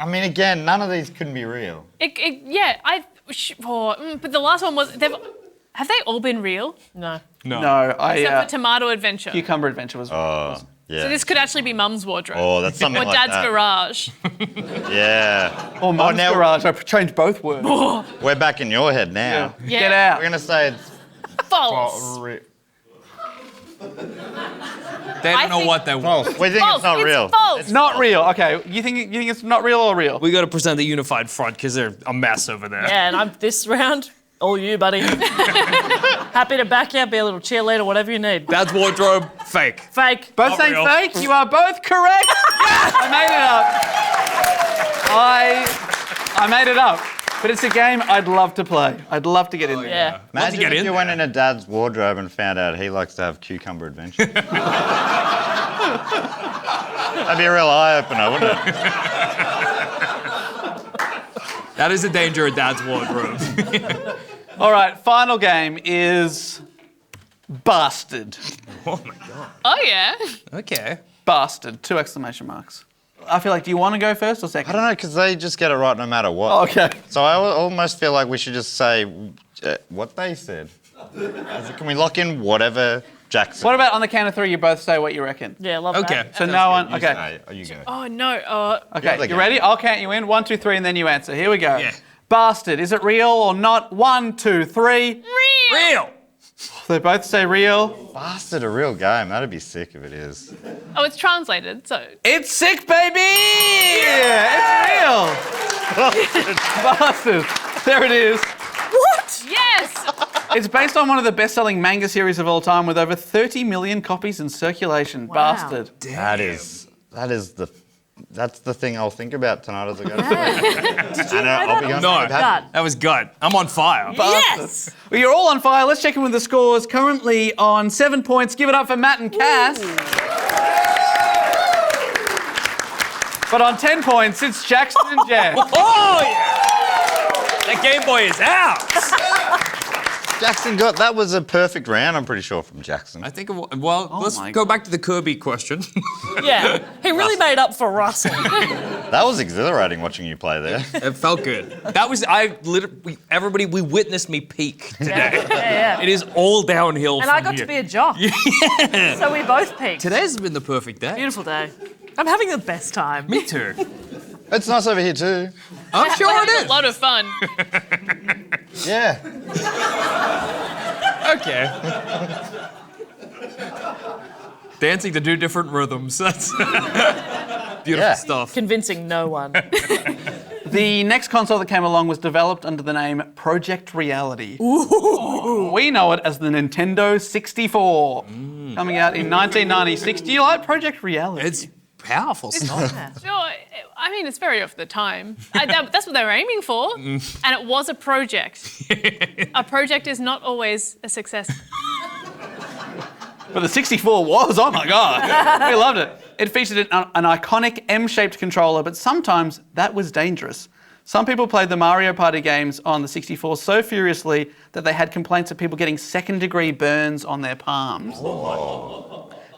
S2: Again, none of these couldn't be real.
S5: But the last one was. Have they all been real?
S3: No.
S1: No,
S5: Except for Tomato Adventure.
S1: Cucumber Adventure was.
S2: Yeah.
S5: So this could actually be Mum's wardrobe.
S2: Oh, that's something
S5: or
S2: like
S5: Dad's
S2: that.
S5: garage.
S2: Yeah.
S1: Or Mum's
S2: now-
S1: Garage. I changed both words.
S2: We're back in your head now.
S5: Yeah.
S1: Get out.
S2: We're going to say it's...
S5: False.
S4: They don't know what they want.
S2: We think
S5: False.
S2: it's not real.
S5: False.
S1: It's not real. Okay, you think it's not real or real?
S4: We got to present the unified front because they're a mess over there.
S3: Yeah, and I'm this round, all you, buddy. Happy to back you, be a little cheerleader, whatever you need.
S4: Dad's wardrobe, fake.
S3: Fake.
S1: Both
S4: Not
S1: saying
S4: real.
S1: fake. You are both correct. Yes, I made it up. I made it up. But it's a game I'd love to play. I'd love to get in there.
S3: Yeah.
S4: Once you
S2: Imagine
S4: get
S2: if
S4: in
S2: you
S4: there.
S2: went into Dad's wardrobe and found out he likes to have cucumber adventures. That'd be a real eye-opener, wouldn't it?
S4: That is the danger of Dad's wardrobe.
S1: All right, final game is Bastard.
S4: Oh my god.
S5: Oh yeah.
S4: Okay.
S1: Bastard. 2 exclamation marks. I feel like, do you want to go first or second?
S2: I don't know, because they just get it right no matter what.
S1: Okay.
S2: So I almost feel like we should just say what they said. Can we lock in whatever Jackson?
S1: What about on the count of 3, you both say what you reckon?
S3: Yeah, love
S4: Okay.
S3: that.
S1: So no one.
S2: You
S1: Okay.
S2: say, you go.
S5: Oh no.
S1: Okay.
S2: the
S1: You
S2: game.
S1: ready? I'll count you in. 1, 2, 3, and then you answer. Here we go.
S4: Yeah.
S1: Bastard. Is it real or not? 1, 2, 3.
S5: Real.
S4: Real.
S1: They both say real.
S2: Bastard, a real game. That'd be sick if it is.
S5: Oh, it's translated, so.
S1: It's sick, baby! Yeah, it's real. Bastard. There it is.
S3: What?
S5: Yes!
S1: It's based on one of the best-selling manga series of all time with over 30 million copies in circulation.
S3: Wow.
S1: Bastard.
S2: That's the thing I'll think about tonight as I go to sleep.
S3: Did you know
S2: I'll be
S3: that?
S2: going
S4: No,
S2: to bed.
S4: that was gut. I'm on fire.
S3: Yes!
S1: Well, you're all on fire. Let's check in with the scores. Currently on 7 points. Give it up for Matt and Cass. But on 10 points, it's Jackson and Jess.
S4: Oh, yeah! That Game Boy is out!
S2: Jackson that was a perfect round, I'm pretty sure, from Jackson.
S4: I think, let's
S1: my
S4: go back to the Kirby question.
S3: Yeah. He really made up for Russell.
S2: That was exhilarating watching you play there.
S4: It felt good. That was, we witnessed me peak today.
S3: Yeah.
S4: It is all downhill
S3: And
S4: from
S3: I got
S4: here.
S3: to be a jock. Yeah. So we both peaked.
S4: Today's been the perfect day.
S3: Beautiful day. I'm having the best time.
S4: Me too.
S2: It's nice over here too.
S4: I'm sure
S5: We're
S4: it
S5: having
S4: is.
S5: a lot of fun.
S2: Yeah.
S4: Okay. Dancing to 2 different rhythms. That's beautiful
S2: Yeah.
S4: stuff.
S3: Convincing no one.
S1: The next console that came along was developed under the name Project Reality. Ooh. We know it as the Nintendo 64. Coming out in 1996. Do you like Project Reality?
S4: It's powerful stuff.
S5: Sure, I mean, it's very of the time. That's what they were aiming for. And it was a project. A project is not always a success.
S1: But the 64 was, oh my God. We loved it. It featured an iconic M-shaped controller, but sometimes that was dangerous. Some people played the Mario Party games on the 64 so furiously that they had complaints of people getting second-degree burns on their palms.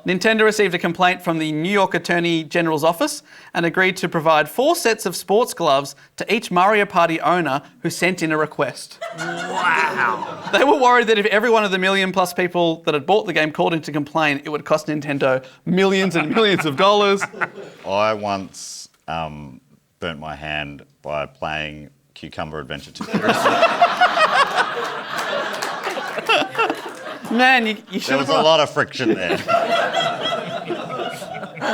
S1: Nintendo received a complaint from the New York Attorney General's office and agreed to provide 4 sets of sports gloves to each Mario Party owner who sent in a request.
S4: Wow.
S1: They were worried that if every one of the million-plus people that had bought the game called in to complain, it would cost Nintendo millions and millions of dollars.
S2: I once burnt my hand by playing Cucumber Adventure 2.
S1: Man, you
S2: There
S1: should
S2: was
S1: have
S2: a lot of friction there.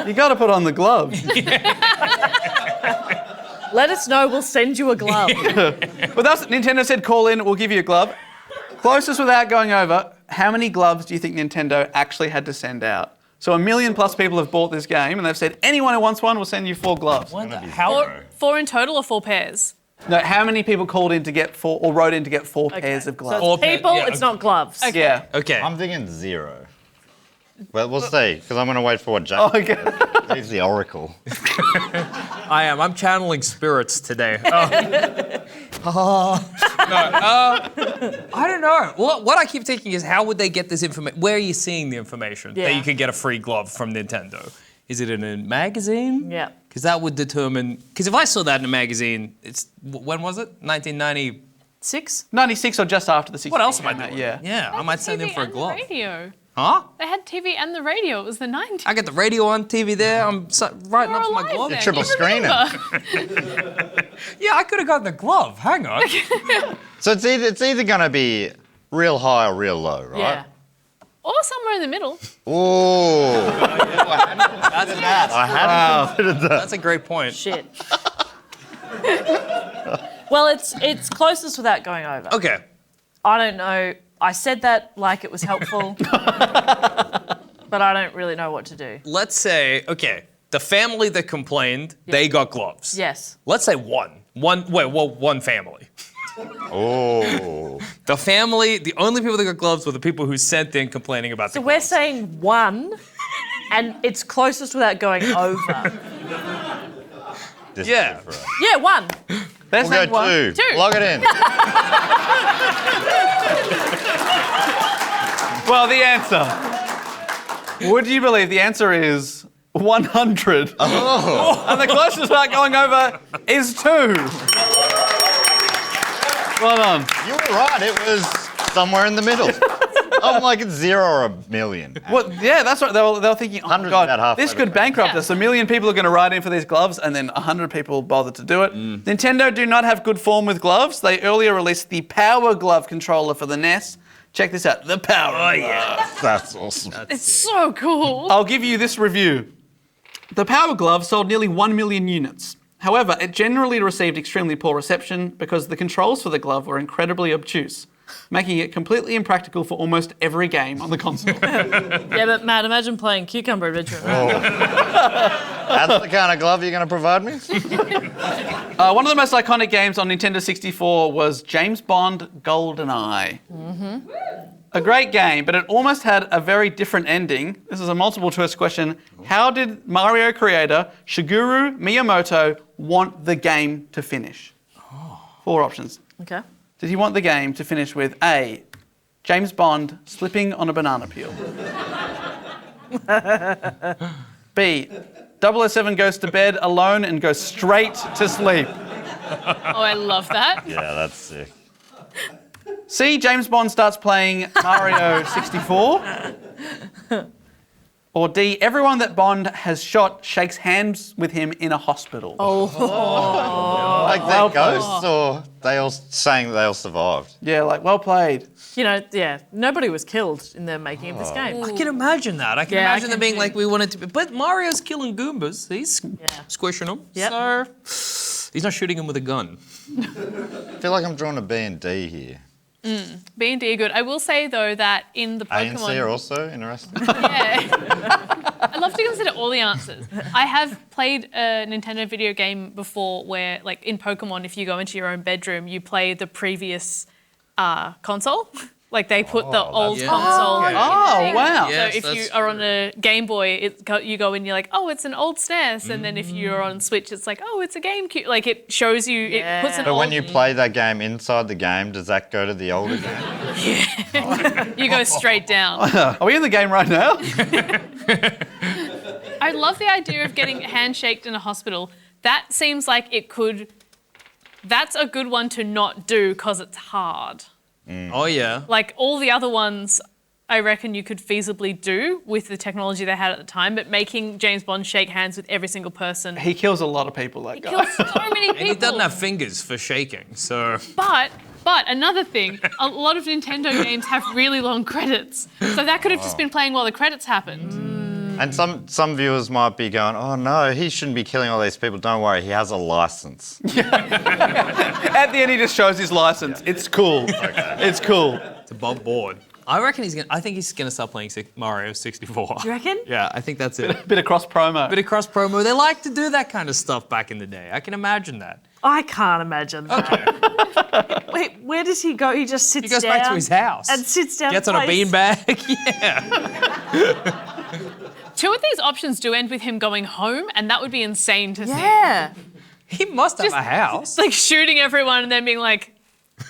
S1: You got to put on the gloves.
S3: Let us know, we'll send you a glove.
S1: But that's Nintendo said, call in, we'll give you a glove. Closest without going over, how many gloves do you think Nintendo actually had to send out? So 1 million plus people have bought this game and they've said, anyone who wants one, we'll send you 4 gloves.
S4: What the hell?
S5: Four in total or 4 pairs?
S1: No, how many people called in to get 4 or wrote in to get 4 pairs of gloves?
S3: So it's people,
S4: yeah,
S3: it's not gloves.
S5: Okay.
S1: Yeah.
S4: Okay.
S2: I'm thinking 0. Well, we'll see, because I'm going to wait for what Jack
S1: Okay.
S2: He's the oracle.
S4: I am. I'm channeling spirits today. I don't know. What I keep thinking is, how would they get this information? Where are you seeing the information that
S3: Yeah.
S4: you could get a free glove from Nintendo? Is it in a magazine?
S3: Yeah.
S4: Because that would determine. Because if I saw that in a magazine, when was it? 1990.
S3: 6?
S1: 96 or just after the 60.
S4: What else am I
S1: came out,
S4: doing?
S1: Yeah.
S4: Yeah, I might send in
S5: TV
S4: for a
S5: and
S4: glove.
S5: The radio.
S4: Huh?
S5: They had TV and the radio. It was the 90s.
S4: I got the radio on TV there. I'm writing
S5: You're
S4: up for my
S5: alive
S4: glove.
S5: then.
S2: Triple
S5: You
S2: screening.
S5: remember.
S4: Yeah, I could have gotten the glove. Hang on.
S2: So it's either going to be real high or real low, right?
S3: Yeah.
S5: Or somewhere in the middle.
S2: Ooh. I hadn't considered that.
S4: That's a great point.
S3: Shit. Well, it's closest without going over.
S4: Okay.
S3: I don't know. I said that like it was helpful, but I don't really know what to do.
S4: Let's say, okay, the family that complained, they got gloves.
S3: Yes.
S4: Let's say one family.
S2: Oh.
S4: The family, the only people that got gloves were the people who sent in complaining about
S3: So
S4: the
S3: we're
S4: gloves.
S3: saying 1, and it's closest without going over.
S2: This is
S4: Yeah.
S2: good for us.
S3: Yeah, 1.
S1: They're
S2: We'll
S1: saying
S2: go
S1: one.
S2: 2.
S5: Two.
S2: Log it in.
S1: Well, the answer. Would you believe the answer is 100? Oh. And the closest without going over is 2. Well done.
S2: You were right. It was somewhere in the middle. I'm like, it's 0 or a million.
S1: Well, yeah, that's right. They were thinking, oh my
S2: Hundred's about
S1: God,
S2: halfway
S1: this could
S2: to
S1: bankrupt
S5: Yeah.
S1: us. 1 million people are going to write in for these gloves, and then 100 people bothered to do it. Nintendo do not have good form with gloves. They earlier released the Power Glove controller for the NES, Check this out. The power.
S4: Oh, yeah.
S2: That's awesome.
S5: It's so cool.
S1: I'll give you this review. The Power Glove sold nearly 1 million units. However, it generally received extremely poor reception because the controls for the glove were incredibly obtuse, making it completely impractical for almost every game on the console.
S3: Yeah, but Matt, imagine playing Cucumber Adventure.
S2: That's the kind of glove you're going to provide me?
S1: One of the most iconic games on Nintendo 64 was James Bond GoldenEye. A great game, but it almost had a very different ending. This is a multiple choice question. How did Mario creator Shigeru Miyamoto want the game to finish? 4 options.
S3: Okay.
S1: Did he want the game to finish with A, James Bond slipping on a banana peel? B, 007 goes to bed alone and goes straight to sleep?
S5: Oh, I love that.
S2: Yeah, that's sick.
S1: C, James Bond starts playing Mario 64? Or D, everyone that Bond has shot shakes hands with him in a hospital?
S2: Like they're ghosts, or they all saying they all survived?
S1: Yeah, like, well played.
S3: You know, yeah, nobody was killed in the making of this game.
S4: I can imagine that. I can
S3: Yeah, I
S4: imagine them
S3: can
S4: being
S3: too.
S4: like, we wanted to be. But Mario's killing Goombas. He's squishing them.
S3: Yep.
S4: So he's not shooting them with a gun.
S2: I feel like I'm drawing a B and D here.
S5: B and D are good. I will say though that in the
S2: A and C are
S5: Pokemon,
S2: also interesting.
S5: I love to consider all the answers. I have played a Nintendo video game before where, like in Pokemon, if you go into your own bedroom, you play the previous console. Like they put the old
S4: yeah.
S5: console. in the
S1: Oh,
S5: thing.
S1: wow.
S4: Yes,
S5: So if you
S4: that's
S5: are on a Game Boy, you go in, you're like, oh, it's an old SNES, and then if you're on Switch, it's like, oh, it's a GameCube. Like it shows you, it puts an
S2: But
S5: old.
S2: when you play that game inside the game, does that go to the older game?
S5: You go straight down.
S1: Are we in the game right now?
S5: I love the idea of getting handshaked in a hospital. That seems like it could. That's a good one to not do because it's hard.
S4: Oh, yeah.
S5: Like all the other ones, I reckon you could feasibly do with the technology they had at the time, but making James Bond shake hands with every single person.
S1: He kills a lot of people, that guy.
S5: Kills so many people.
S4: And he doesn't have fingers for shaking, so.
S5: But another thing, a lot of Nintendo games have really long credits. So that could have just been playing while the credits happened.
S2: And some viewers might be going, oh no, he shouldn't be killing all these people. Don't worry, he has a license.
S1: At the end, he just shows his license. It's cool. It's cool.
S4: It's above board. I reckon I think he's gonna start playing Mario 64.
S3: You reckon?
S4: Yeah, I think that's it.
S1: Bit of cross promo.
S4: Bit of cross promo. They like to do that kind of stuff back in the day. I can imagine that.
S3: I can't imagine that. Wait, where does he go? He just sits
S4: He goes
S3: down
S4: back to his house.
S3: and sits down.
S4: Gets on a beanbag. Yeah.
S5: 2 of these options do end with him going home, and that would be insane to see.
S3: Yeah.
S4: He must have a house.
S5: Like shooting everyone and then being like,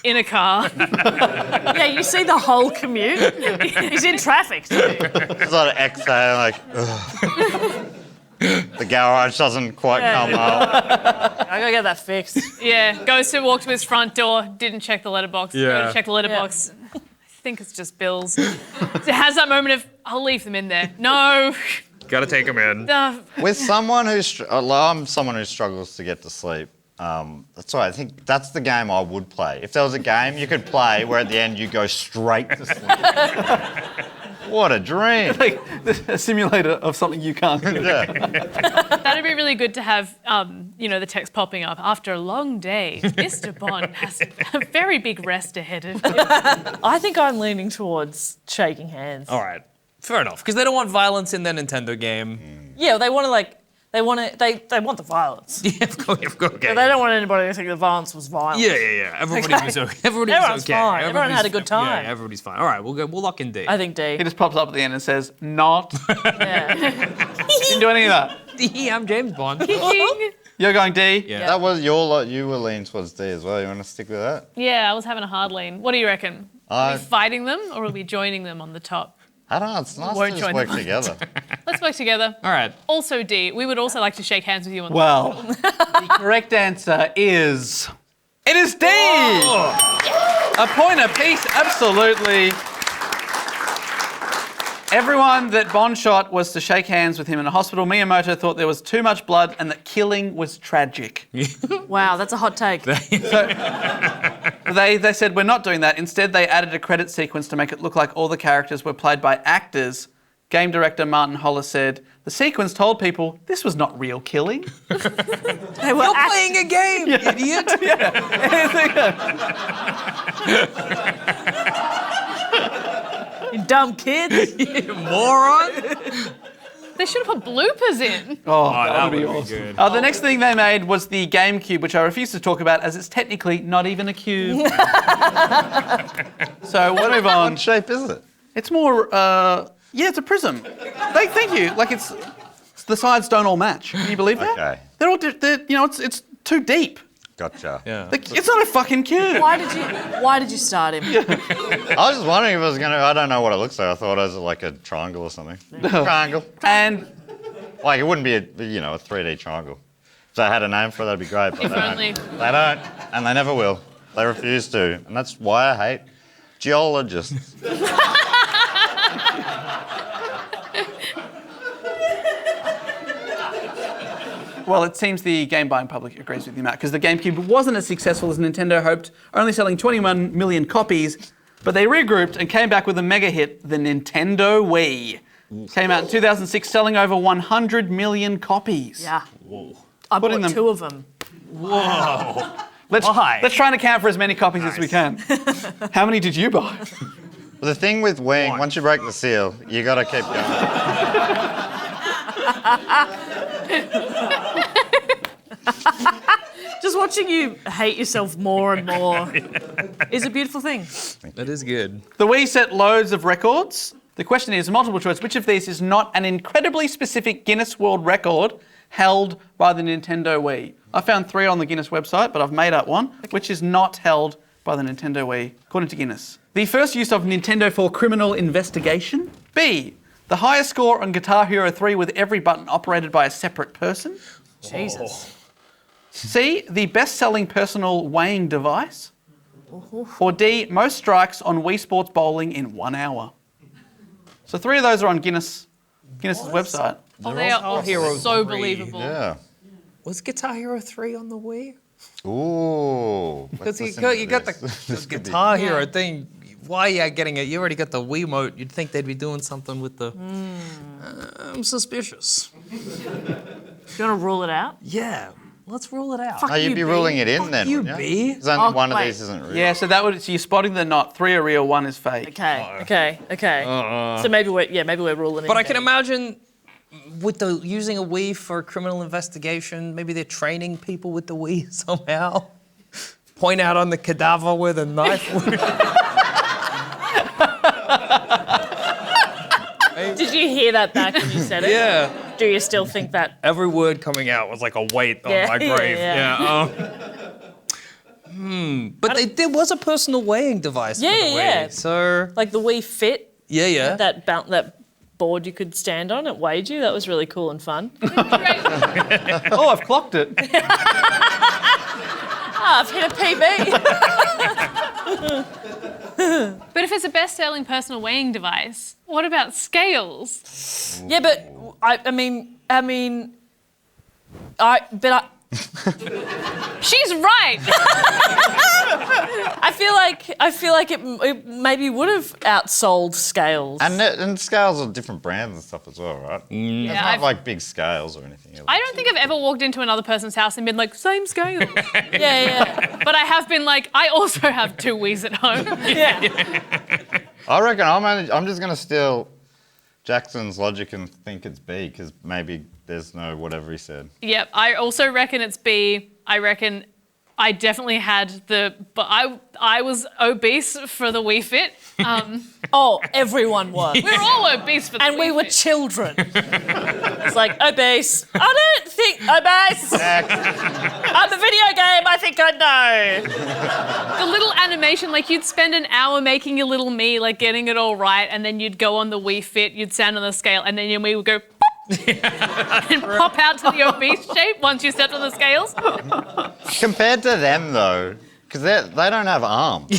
S5: in a car.
S3: Yeah, you see the whole commute. He's in traffic too.
S2: There's a lot of exhale, like, ugh. The garage doesn't quite come up.
S3: I gotta get that fixed.
S5: Yeah, goes to walk to his front door, didn't check the letterbox. Go
S4: Yeah.
S5: to check the letterbox. I think it's just bills. It has that moment of, I'll leave them in there. No.
S4: Gotta take him in.
S2: With someone I'm someone who struggles to get to sleep. That's why I think that's the game I would play. If there was a game you could play where at the end you go straight to sleep. What a dream.
S1: Like a simulator of something you can't do.
S2: Yeah.
S5: That'd be really good to have, the text popping up. After a long day, Mr. Bond has a very big rest ahead of him.
S3: I think I'm leaning towards shaking hands.
S4: All right. Fair enough. Because they don't want violence in their Nintendo game.
S3: Yeah, they want the violence.
S4: Yeah, of course. Okay.
S3: But they don't want anybody to think the violence was violent.
S4: Yeah. Everybody was okay.
S3: Everyone's fine. Everyone had a good time.
S4: Yeah, everybody's fine. All right, we'll lock in D.
S3: I think D.
S1: He just pops up at the end and says, not.
S3: Yeah.
S1: Didn't do any of that.
S4: D, I'm James Bond.
S1: You're going D?
S4: Yeah.
S2: That was you were leaning towards D as well. You want to stick with that?
S5: Yeah, I was having a hard lean. What do you reckon? Are we fighting them or are we joining them on the top?
S2: I don't know. It's nice
S5: Won't
S2: to just
S5: join
S2: work
S5: them.
S2: together.
S5: Let's work together.
S4: All right.
S5: Also D, we would also like to shake hands with you on
S1: Well, the correct answer is... It is D! A point apiece, absolutely. Everyone that Bond shot was to shake hands with him in a hospital. Miyamoto thought there was too much blood and that killing was tragic.
S3: Wow, that's a hot take.
S1: They said, we're not doing that. Instead, they added a credit sequence to make it look like all the characters were played by actors. Game director Martin Holler said, the sequence told people this was not real killing.
S3: They were
S4: Playing a game, idiot.
S3: You dumb kids.
S4: Moron.
S5: They should have put bloopers in.
S1: Oh,
S4: That
S1: would be
S4: would be
S1: awesome.
S4: good.
S1: The next thing they made was the GameCube, which I refuse to talk about as it's technically not even a cube. So we'll move on.
S2: What shape is it?
S1: It's more, it's a prism. Thank you. Like the sides don't all match. Can you believe that?
S2: Okay.
S1: They're all, it's too deep.
S2: Gotcha.
S4: Yeah.
S1: Like, it's not a fucking cube.
S3: Why did you start him?
S2: I was just wondering if it was I don't know what it looks like. I thought it was like a triangle or something. Triangle.
S1: And
S2: Like, it wouldn't be a 3D triangle. If they had a name for it, that'd be great. But
S5: If only.
S2: They don't, and they never will. They refuse to. And that's why I hate geologists.
S1: well, it seems the game buying public agrees with you, Matt, because the GameCube wasn't as successful as Nintendo hoped, only selling 21 million copies, but they regrouped and came back with a mega hit, the Nintendo Wii. Came out in 2006, selling over 100 million copies.
S3: Yeah. I
S1: Putting
S3: bought
S1: them-
S3: 2 of them.
S1: Let's
S4: Why?
S1: try and account for as many copies as we can. How many did you buy?
S2: Well, the thing with Wing, once you break the seal, you gotta keep going.
S3: Just watching you hate yourself more and more is a beautiful thing.
S4: That is good.
S1: The Wii set loads of records. The question is, multiple choice, which of these is not an incredibly specific Guinness World Record held by the Nintendo Wii? I found 3 on the Guinness website, but I've made up one, which is not held by the Nintendo Wii, according to Guinness. The first use of Nintendo for criminal investigation. B, the highest score on Guitar Hero 3 with every button operated by a separate person.
S3: Jesus.
S1: C, the best-selling personal weighing device. Or D, most strikes on Wii Sports Bowling in 1 hour. So 3 of those are on Guinness's website.
S5: Oh, they are all
S4: Hero
S5: so
S4: 3.
S5: believable.
S2: Yeah.
S4: Was Guitar Hero 3 on the Wii?
S2: Ooh.
S4: Because you got the Guitar Hero thing. Why are you getting it? You already got the Wiimote. You'd think they'd be doing something with the... I'm suspicious.
S3: You want to rule it out?
S4: Yeah, let's rule it out.
S3: Fuck
S2: Oh, you'd
S3: you,
S2: be
S3: B.
S2: ruling it in then,
S4: you,
S2: wouldn't you?
S4: B.
S2: Because only one of
S3: wait.
S2: these isn't real.
S1: Yeah, so so you're spotting the knot. 3 are real, 1 is fake.
S3: Okay. So maybe we're ruling it.
S4: But I can imagine with using a Wii for criminal investigation, maybe they're training people with the Wii somehow. Point out on the cadaver where the knife would.
S3: Did you hear that back when you said it?
S4: Yeah.
S3: Do you still think that?
S4: Every word coming out was like a weight on
S3: Yeah,
S4: my grave.
S3: yeah.
S4: But there was a personal weighing device for the Wii.
S3: Yeah.
S4: So
S3: Like the Wii Fit,
S4: yeah.
S3: that board you could stand on, it weighed you. That was really cool and fun.
S1: Oh, I've clocked it.
S3: I've hit a PB.
S5: But if it's a best-selling personal weighing device, what about scales?
S3: Yeah, but I mean,
S5: She's right.
S3: I feel like it maybe would have outsold scales.
S2: And scales are different brands and stuff as well, right?
S5: Yeah,
S2: It's not like big scales or anything.
S5: I don't think I've ever walked into another person's house and been like, same scale.
S3: yeah.
S5: But I have been like, I also have 2 Wiis at home.
S3: Yeah.
S2: I reckon I'm just going to steal Jackson's logic and think it's B, because maybe there's no whatever he said.
S5: Yep, I also reckon it's B. I reckon I definitely had but I was obese for the Wii Fit.
S3: Oh, everyone was.
S5: We were all obese for the
S3: And
S5: Wii
S3: we were
S5: Fit.
S3: children. It's like, obese. I don't think obese. I'm a video game, I think I know.
S5: The little animation, like you'd spend an hour making your little me, like getting it all right, and then you'd go on the Wii Fit, you'd stand on the scale, and then your me would go pop, and pop out to the obese shape once you stepped on the scales.
S2: Compared to them, though, because they don't have arms.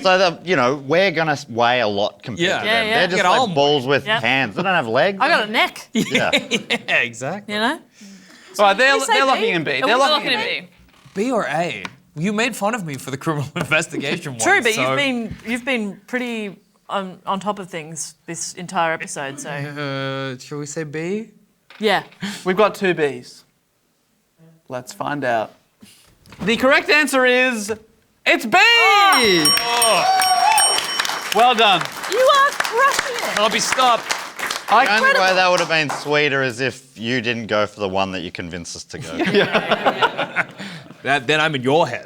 S2: So, we're going to weigh a lot compared to them.
S3: Yeah.
S2: They're just
S4: Get
S2: like
S4: arm
S2: balls with
S3: Yep.
S2: hands. They don't have legs.
S3: I got a neck,
S2: Yeah.
S4: Yeah, exactly.
S3: you know?
S1: All right, they're
S3: say
S1: locking
S3: B?
S1: in B.
S3: Are
S1: They're
S3: we
S1: locking
S5: Looking
S1: in
S5: at
S1: B.
S5: me.
S4: B or A? You made fun of me for the criminal investigation one.
S3: True, but
S4: so...
S3: you've been pretty on top of things this entire episode. So
S4: shall we say B?
S3: yeah,
S1: We've got 2 Bs. Let's find out. The correct answer is it's B. Well done.
S3: you are crushing it.
S4: I'll be stopped.
S2: The only way that would have been sweeter is if you didn't go for the one that you convinced us to go.
S4: Then I'm in your head.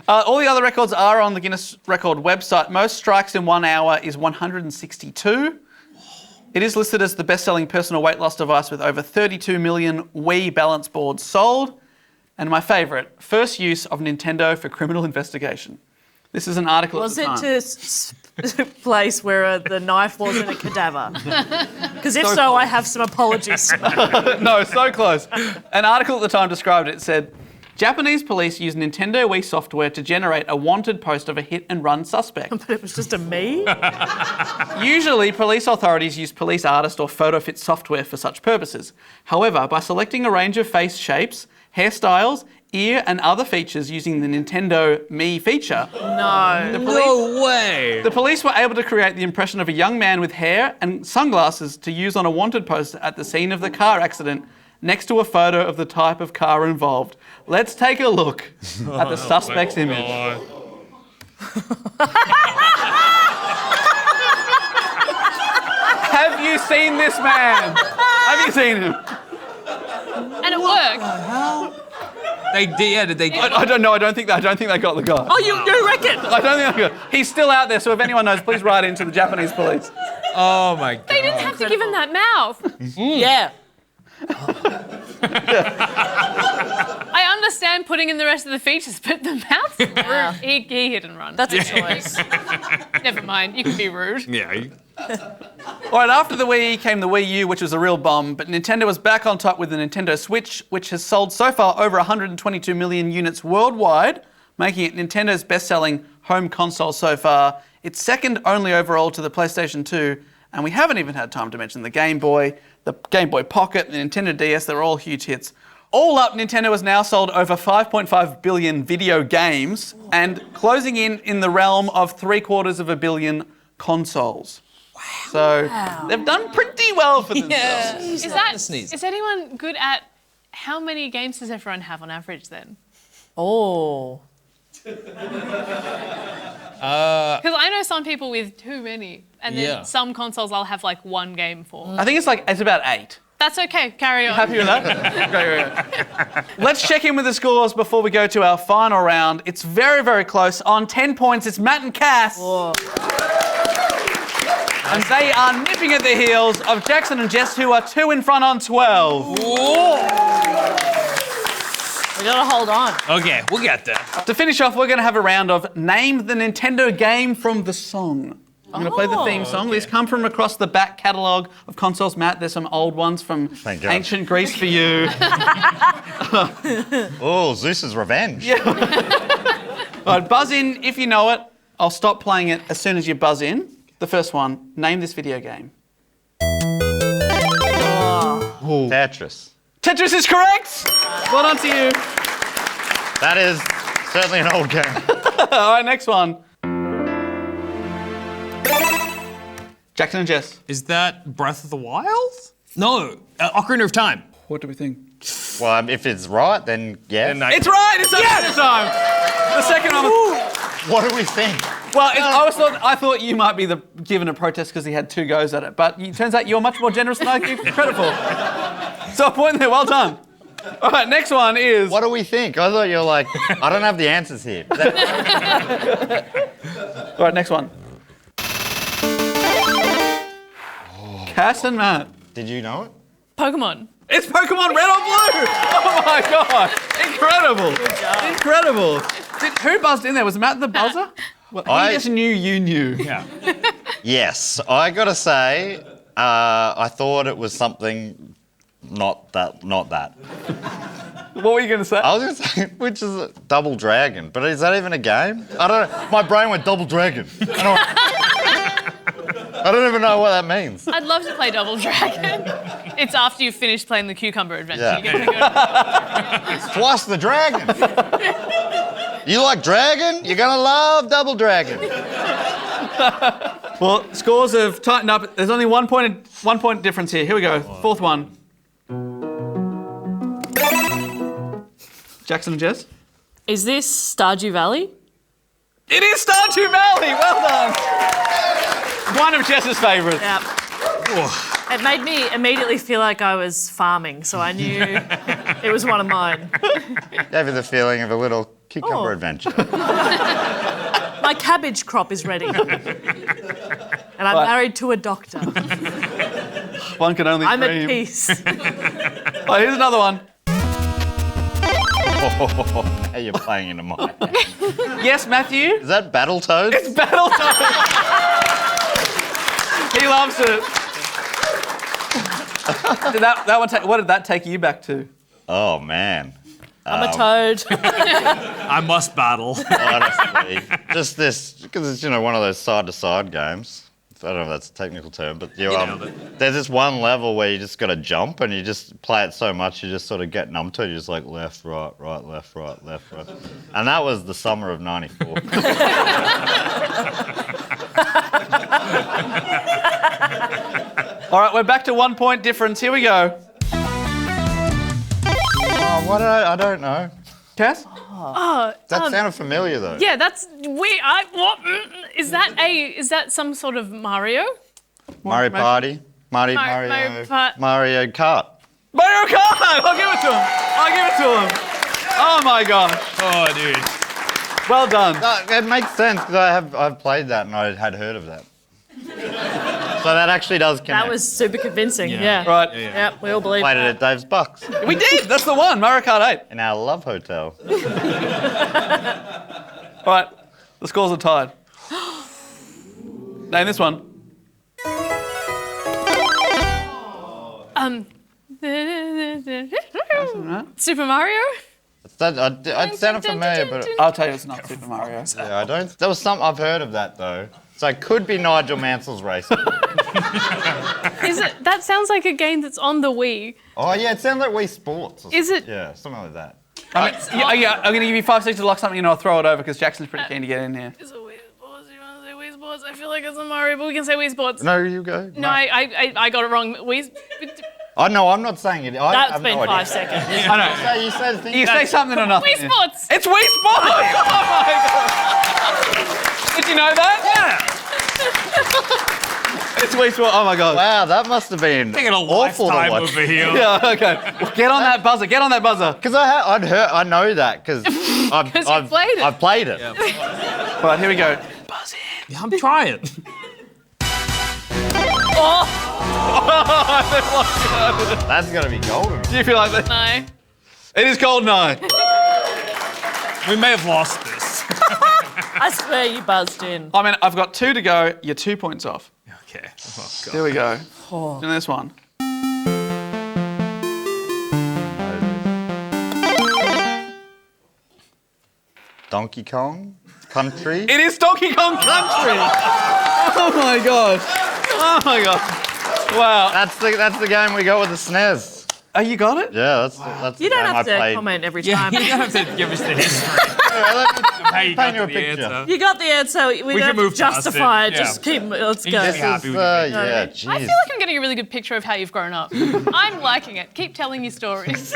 S1: All the other records are on the Guinness record website. Most strikes in 1 hour is 162. It is listed as the best-selling personal weight loss device with over 32 million Wii balance boards sold. And my favourite, first use of Nintendo for criminal investigation. This is an article
S3: Was
S1: at
S3: it
S1: the time.
S3: to place where the knife was in a cadaver? Because if so, I have some apologies.
S1: No, so close. An article at the time described it. It said, Japanese police use Nintendo Wii software to generate a wanted post of a hit-and-run suspect.
S3: But it was just a me?
S1: Usually, police authorities use police artist or photo fit software for such purposes. However, by selecting a range of face shapes, hairstyles, ear and other features using the Nintendo Me feature,
S3: No.
S4: No way.
S1: the police were able to create the impression of a young man with hair and sunglasses to use on a wanted poster at the scene of the car accident next to a photo of the type of car involved. Let's take a look at the suspect's image. Have you seen this man? Have you seen him?
S5: And it worked.
S4: Did they?
S1: I don't know. I don't think they got the guy.
S3: Oh, you reckon?
S1: I don't think they got. He's still out there. So if anyone knows, please write into the Japanese police.
S4: Oh my god.
S5: They didn't have to give him that mouth.
S3: Yeah.
S5: I understand putting in the rest of the features, but the mouth's rude. He hit and run.
S3: That's a choice.
S5: Never mind. You can be rude.
S4: Yeah.
S1: All right, after the Wii came the Wii U, which was a real bomb, but Nintendo was back on top with the Nintendo Switch, which has sold so far over 122 million units worldwide, making it Nintendo's best-selling home console so far. It's second only overall to the PlayStation 2, and we haven't even had time to mention the Game Boy, the Game Boy Pocket, the Nintendo DS. They're all huge hits. All up, Nintendo has now sold over 5.5 billion video games and closing in the realm of 750 million consoles. So they've done pretty well for themselves.
S5: Is anyone good at how many games does everyone have on average then?
S3: Oh.
S5: Because I know some people with too many, and then some consoles I'll have like one game for.
S1: I think it's about 8.
S5: That's okay. Carry on.
S1: Happy with that? Great. Let's check in with the scores before we go to our final round. It's very, very close. On 10 points, it's Matt and Cass.
S3: Whoa.
S1: And they are nipping at the heels of Jackson and Jess, who are 2 in front on 12.
S3: We gotta hold on.
S4: Okay, we'll get there.
S1: To finish off, we're going to have a round of Name the Nintendo Game from the Song. I'm going to play the theme song. These come from across the back catalogue of consoles. Matt, there's some old ones from ancient Greece for you.
S2: Oh, Zeus's Revenge.
S1: All right, buzz in if you know it. I'll stop playing it as soon as you buzz in. The first one, name this video game.
S2: Tetris.
S1: Tetris is correct! Well done to you.
S2: That is certainly an old game.
S1: All right, next one. Jackson and Jess.
S4: Is that Breath of the Wild? No, Ocarina of Time.
S1: What do we think?
S2: Well, if it's right, then yeah.
S1: It's right! It's Ocarina of Time! The second one.
S2: What do we think?
S1: Well, I thought you might be given a protest because he had 2 goes at it, but it turns out you're much more generous than I give credit for. So a point there, well done. All right, next one is...
S2: What do we think? I thought you were like, I don't have the answers here.
S1: All right, next one. Cass and Matt.
S2: Did you know it?
S5: Pokemon.
S1: It's Pokemon Red or Blue! Oh my god! Incredible! Incredible! Who buzzed in there? Was Matt the buzzer? Well, he just knew you knew.
S4: Yeah.
S2: Yes, I gotta say, I thought it was something not that.
S1: What were you going to say?
S2: I was gonna say, which is a Double Dragon, but is that even a game? I don't know. My brain went Double Dragon. I don't even know what that means.
S5: I'd love to play Double Dragon. It's after you've finished playing the cucumber adventure.
S2: Yeah.
S5: You get to go.
S2: Twice the dragon. You like dragon? You're gonna love double dragon.
S1: Well, scores have tightened up. There's only 1 point difference here. Here we go. Fourth one. Jackson and Jess?
S3: Is this Stardew Valley?
S1: It is Stardew Valley. Well done. One of Jess's favourites.
S3: Yep. It made me immediately feel like I was farming, so I knew it was one of mine.
S2: Gave you the feeling of a little cucumber adventure.
S3: My cabbage crop is ready. And I'm married to a doctor.
S1: One can only
S3: I'm
S1: dream.
S3: at peace.
S1: Oh, here's another one.
S2: Now you're playing into mine.
S1: Yes, Matthew?
S2: Is that Battletoads?
S1: It's Battletoads. He loves it. What did that take you back to?
S2: Oh, man.
S3: I'm a toad.
S4: I must battle.
S2: Honestly. Just this, because it's, one of those side-to-side games. I don't know if that's a technical term, but
S4: nailed it.
S2: there's this one level where you just got to jump and you just play it so much you just sort of get numb to it. You're just like left, right, left, right. And that was the summer of '94.
S1: All right, we're back to 1 point difference. Here we go.
S2: Oh, what I don't know.
S1: Cass?
S2: That sounded familiar though.
S5: Yeah, that's weird. What is that? Is that some sort of Mario?
S2: Mario Party. Mario Kart.
S1: Mario Kart! I'll give it to him. Oh my gosh.
S4: Oh, dude.
S1: Well done.
S2: It makes sense because I've played that and I had heard of that. So that actually does connect.
S3: That was super convincing. Yeah.
S1: Right.
S3: Yep, we all believe
S2: Played it
S3: that.
S2: at Dave's Bucks
S1: We did. That's the one. Mario Kart 8.
S2: in our love hotel.
S1: All right. The scores are tied. Name this one.
S5: Super Mario?
S2: It sounded familiar, but
S1: I'll tell you it's not Super Mario.
S2: yeah, I don't. There was some. I've heard of that though. So it could be Nigel Mansell's race.
S5: Is it? That sounds like a game that's on the Wii.
S2: Oh yeah, it sounds like Wii Sports.
S5: Is it?
S2: Yeah, something like that.
S1: I'm going to give you 5 seconds to lock something in or I'll throw it over because Jackson's pretty keen to get in here.
S5: Is it Wii Sports? You want to say Wii Sports? I feel like it's a Mario, but we can say Wii Sports.
S2: No, you go.
S5: No, I got it wrong. Wii.
S2: Oh no, I'm not saying it. I
S3: That's
S2: have
S3: been
S2: no
S3: 5
S2: idea.
S3: seconds.
S1: I know.
S2: So you said things.
S1: You say something or nothing.
S5: Wii Sports.
S1: It's Wii Sports! Oh my god! Did you know that? Yeah. It's Wii Sports. Oh my god.
S2: Wow, that must have been
S4: Taking a
S2: awful to
S4: lifetime
S2: watch.
S4: over here.
S1: Yeah. Okay. Well, get on that buzzer. Get on that buzzer.
S2: Because I know that because I've
S5: played it.
S2: I've played it.
S1: All right. Here we go. Buzz in.
S4: Yeah, I'm trying.
S2: That's gonna be golden.
S1: Do you feel like that?
S5: No.
S1: It is GoldenEye.
S4: We may have lost this.
S3: I swear you buzzed in.
S1: I mean, I've got 2 to go. You're 2 points off.
S4: Okay. Oh, God.
S1: Here we go. Do this one.
S2: Donkey Kong Country.
S1: It is Donkey Kong Country. Oh my gosh. Oh my gosh. Wow.
S2: That's the game we got with the SNES.
S1: Oh, you got it?
S2: Yeah, that's
S3: You
S2: the
S3: don't
S2: game
S3: have
S2: I
S3: to
S2: played.
S3: comment every
S4: Yeah,
S3: time.
S4: you don't have to give us the history. How you got
S2: Paint you a
S4: to the
S2: picture.
S4: answer.
S3: You got the answer. We don't
S4: can
S3: have to
S4: move past
S3: justify
S4: it,
S3: it.
S4: yeah.
S3: Just keep. Let's go.
S4: just-
S2: This is,
S4: Happy with it.
S2: yeah,
S5: I
S2: jeez.
S5: feel like I'm getting a really good picture of how you've grown up. I'm liking it. Keep telling your stories.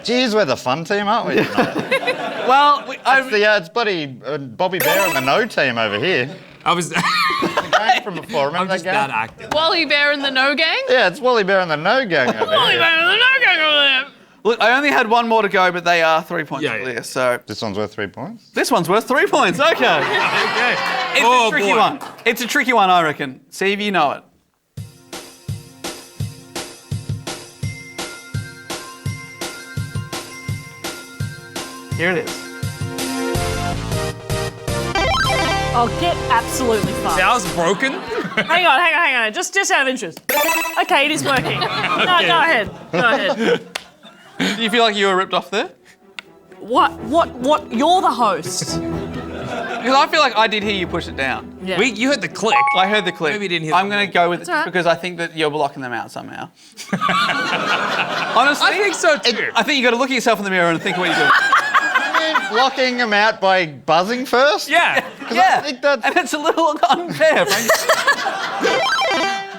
S2: Jeez, we're the fun team, aren't we? tonight?
S1: Well,
S2: It's bloody Bobby Bear and the No team over here.
S4: I was.
S2: The game from before,
S4: I'm
S2: remember
S4: just
S2: that
S4: that
S2: game?
S4: active.
S5: Wally Bear and the No Gang?
S2: Yeah, it's Wally Bear and the No gang over
S5: Wally
S2: here.
S5: Bear and the No Gang over there.
S1: look, I only had 1 more to go, but they are 3 points
S4: Yeah, yeah.
S1: clear. So
S2: This one's worth 3 points.
S1: this one's worth 3 points. Okay.
S4: Okay.
S1: It's
S4: Oh,
S1: a tricky
S4: boy.
S1: one. It's a tricky one, I reckon. See if you know it. Here it is.
S3: I'll get absolutely fucked.
S4: See, I was broken.
S3: Hang on. Just out of interest. Okay, it is working. No, go ahead. Go ahead.
S1: Do you feel like you were ripped off there?
S3: What? You're the host.
S1: Because I feel like I did hear you push it down.
S3: Yeah.
S4: You heard the click.
S1: I heard the click.
S4: Maybe you didn't hear
S1: I'm
S4: the
S1: going to go with it
S3: all right.
S1: because I think that you're blocking them out somehow. Honestly,
S4: I think so too.
S1: I think you got to look at yourself in the mirror and think what you're doing.
S2: You mean blocking them out by buzzing first?
S4: Yeah.
S1: Yeah,
S2: I think that's-
S1: and it's a little unfair.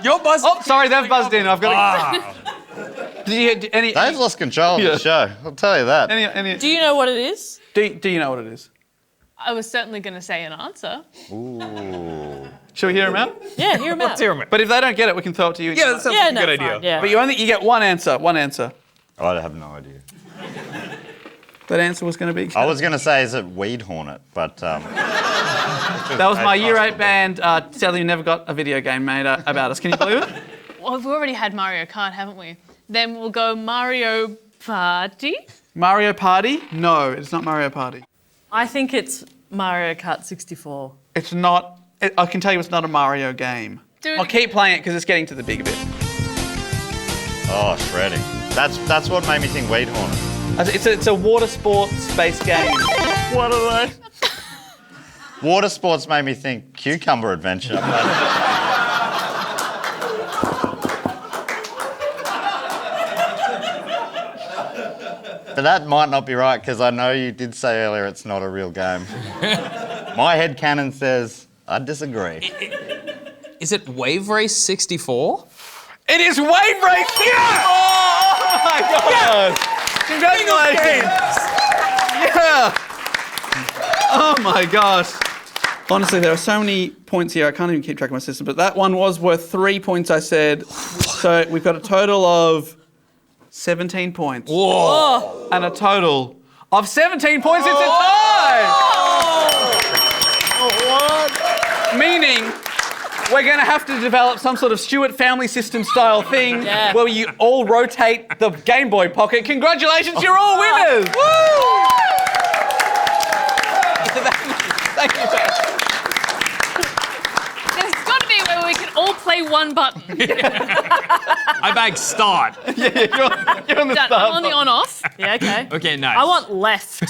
S4: Your buzz.
S1: Oh, sorry, they've buzzed in. I've got to.
S4: Ah.
S1: Did you hear any?
S2: Dave's lost control of
S1: Yeah.
S2: the show. I'll tell you that.
S1: Any
S3: Do you know what it is?
S1: do you know what it is?
S5: I was certainly going to say an answer.
S2: Ooh.
S1: Shall we hear them out?
S3: Yeah, hear him out.
S4: Let's hear him.
S1: But if they don't get it, we can throw it to you.
S4: Yeah, that sounds
S3: Yeah,
S4: like a
S3: no,
S4: good
S3: fine,
S4: idea.
S3: Yeah.
S1: But you get one answer. One answer.
S2: I have no idea.
S1: That answer was going to be.
S2: I was going to say, is it Weed Hornet? But
S1: That was my Year 8 band. Sadly, you never got a video game made about us. Can you believe it?
S5: Well, we've already had Mario Kart, haven't we? Then we'll go Mario Party.
S1: Mario Party? No, it's not Mario Party.
S3: I think it's Mario Kart 64.
S1: It's not. I can tell you it's not a Mario game.
S5: Dude.
S1: I'll keep playing it because it's getting to the big bit.
S2: oh, shredding. That's what made me think Weed Hornet.
S1: It's a water sports based game.
S2: What are they? Water sports made me think Cucumber Adventure. But that might not be right because I know you did say earlier it's not a real game. My headcanon says I disagree.
S4: Is it Wave Race 64?
S1: It is Wave Race! Yeah! Oh my god! Congratulations! Yeah! Oh my gosh. Honestly, there are so many points here, I can't even keep track of my system, but that one was worth 3 points, I said. So we've got a total of 17 points.
S4: Whoa.
S1: And a total of 17 points. It's a tie!
S2: What?
S1: Meaning, we're going to have to develop some sort of Stewart family system style thing
S3: Yeah.
S1: where you all rotate the Game Boy Pocket. Congratulations, you're all winners! Woo! Thank you, Pat.
S5: There's got to be where we can all play one button.
S4: I bag start.
S1: You're on the
S5: Done.
S1: start.
S5: I'm on the on-off.
S3: Yeah, okay.
S4: Okay, nice.
S3: I want left.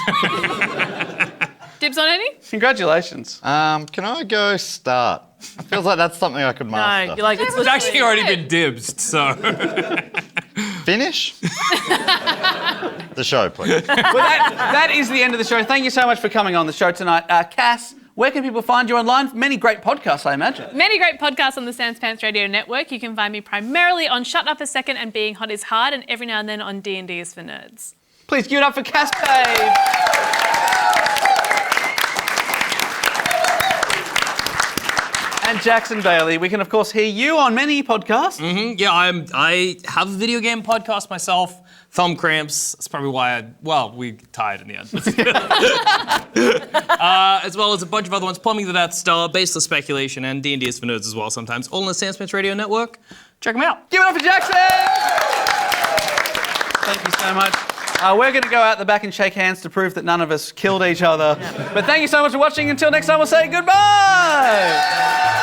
S5: Dibs on any?
S1: Congratulations.
S2: Can I go start? It feels like that's something I could
S3: No,
S2: master.
S3: you're like, it's
S4: It's actually already been dibsed, so.
S2: Finish? The show, please.
S1: Well, that is the end of the show. Thank you so much for coming on the show tonight. Cass, where can people find you online? Many great podcasts, I imagine.
S5: Many great podcasts on the Sans Pants Radio Network. You can find me primarily on Shut Up a Second and Being Hot is Hard, and every now and then on D&D is for Nerds.
S1: Please give it up for Cass Paige. And Jackson Baly. We can, of course, hear you on many podcasts.
S4: Yeah, I have a video game podcast myself. Thumb cramps. That's probably why we tied in the end. As well as a bunch of other ones. Plumbing the Death Star, Baseless Speculation, and D&D is for Nerds as well sometimes. All on the Sans Pants Radio Network. Check them out.
S1: Give it up for Jackson! Thank you so much. We're going to go out the back and shake hands to prove that none of us killed each other. But thank you so much for watching. Until next time, we'll say goodbye!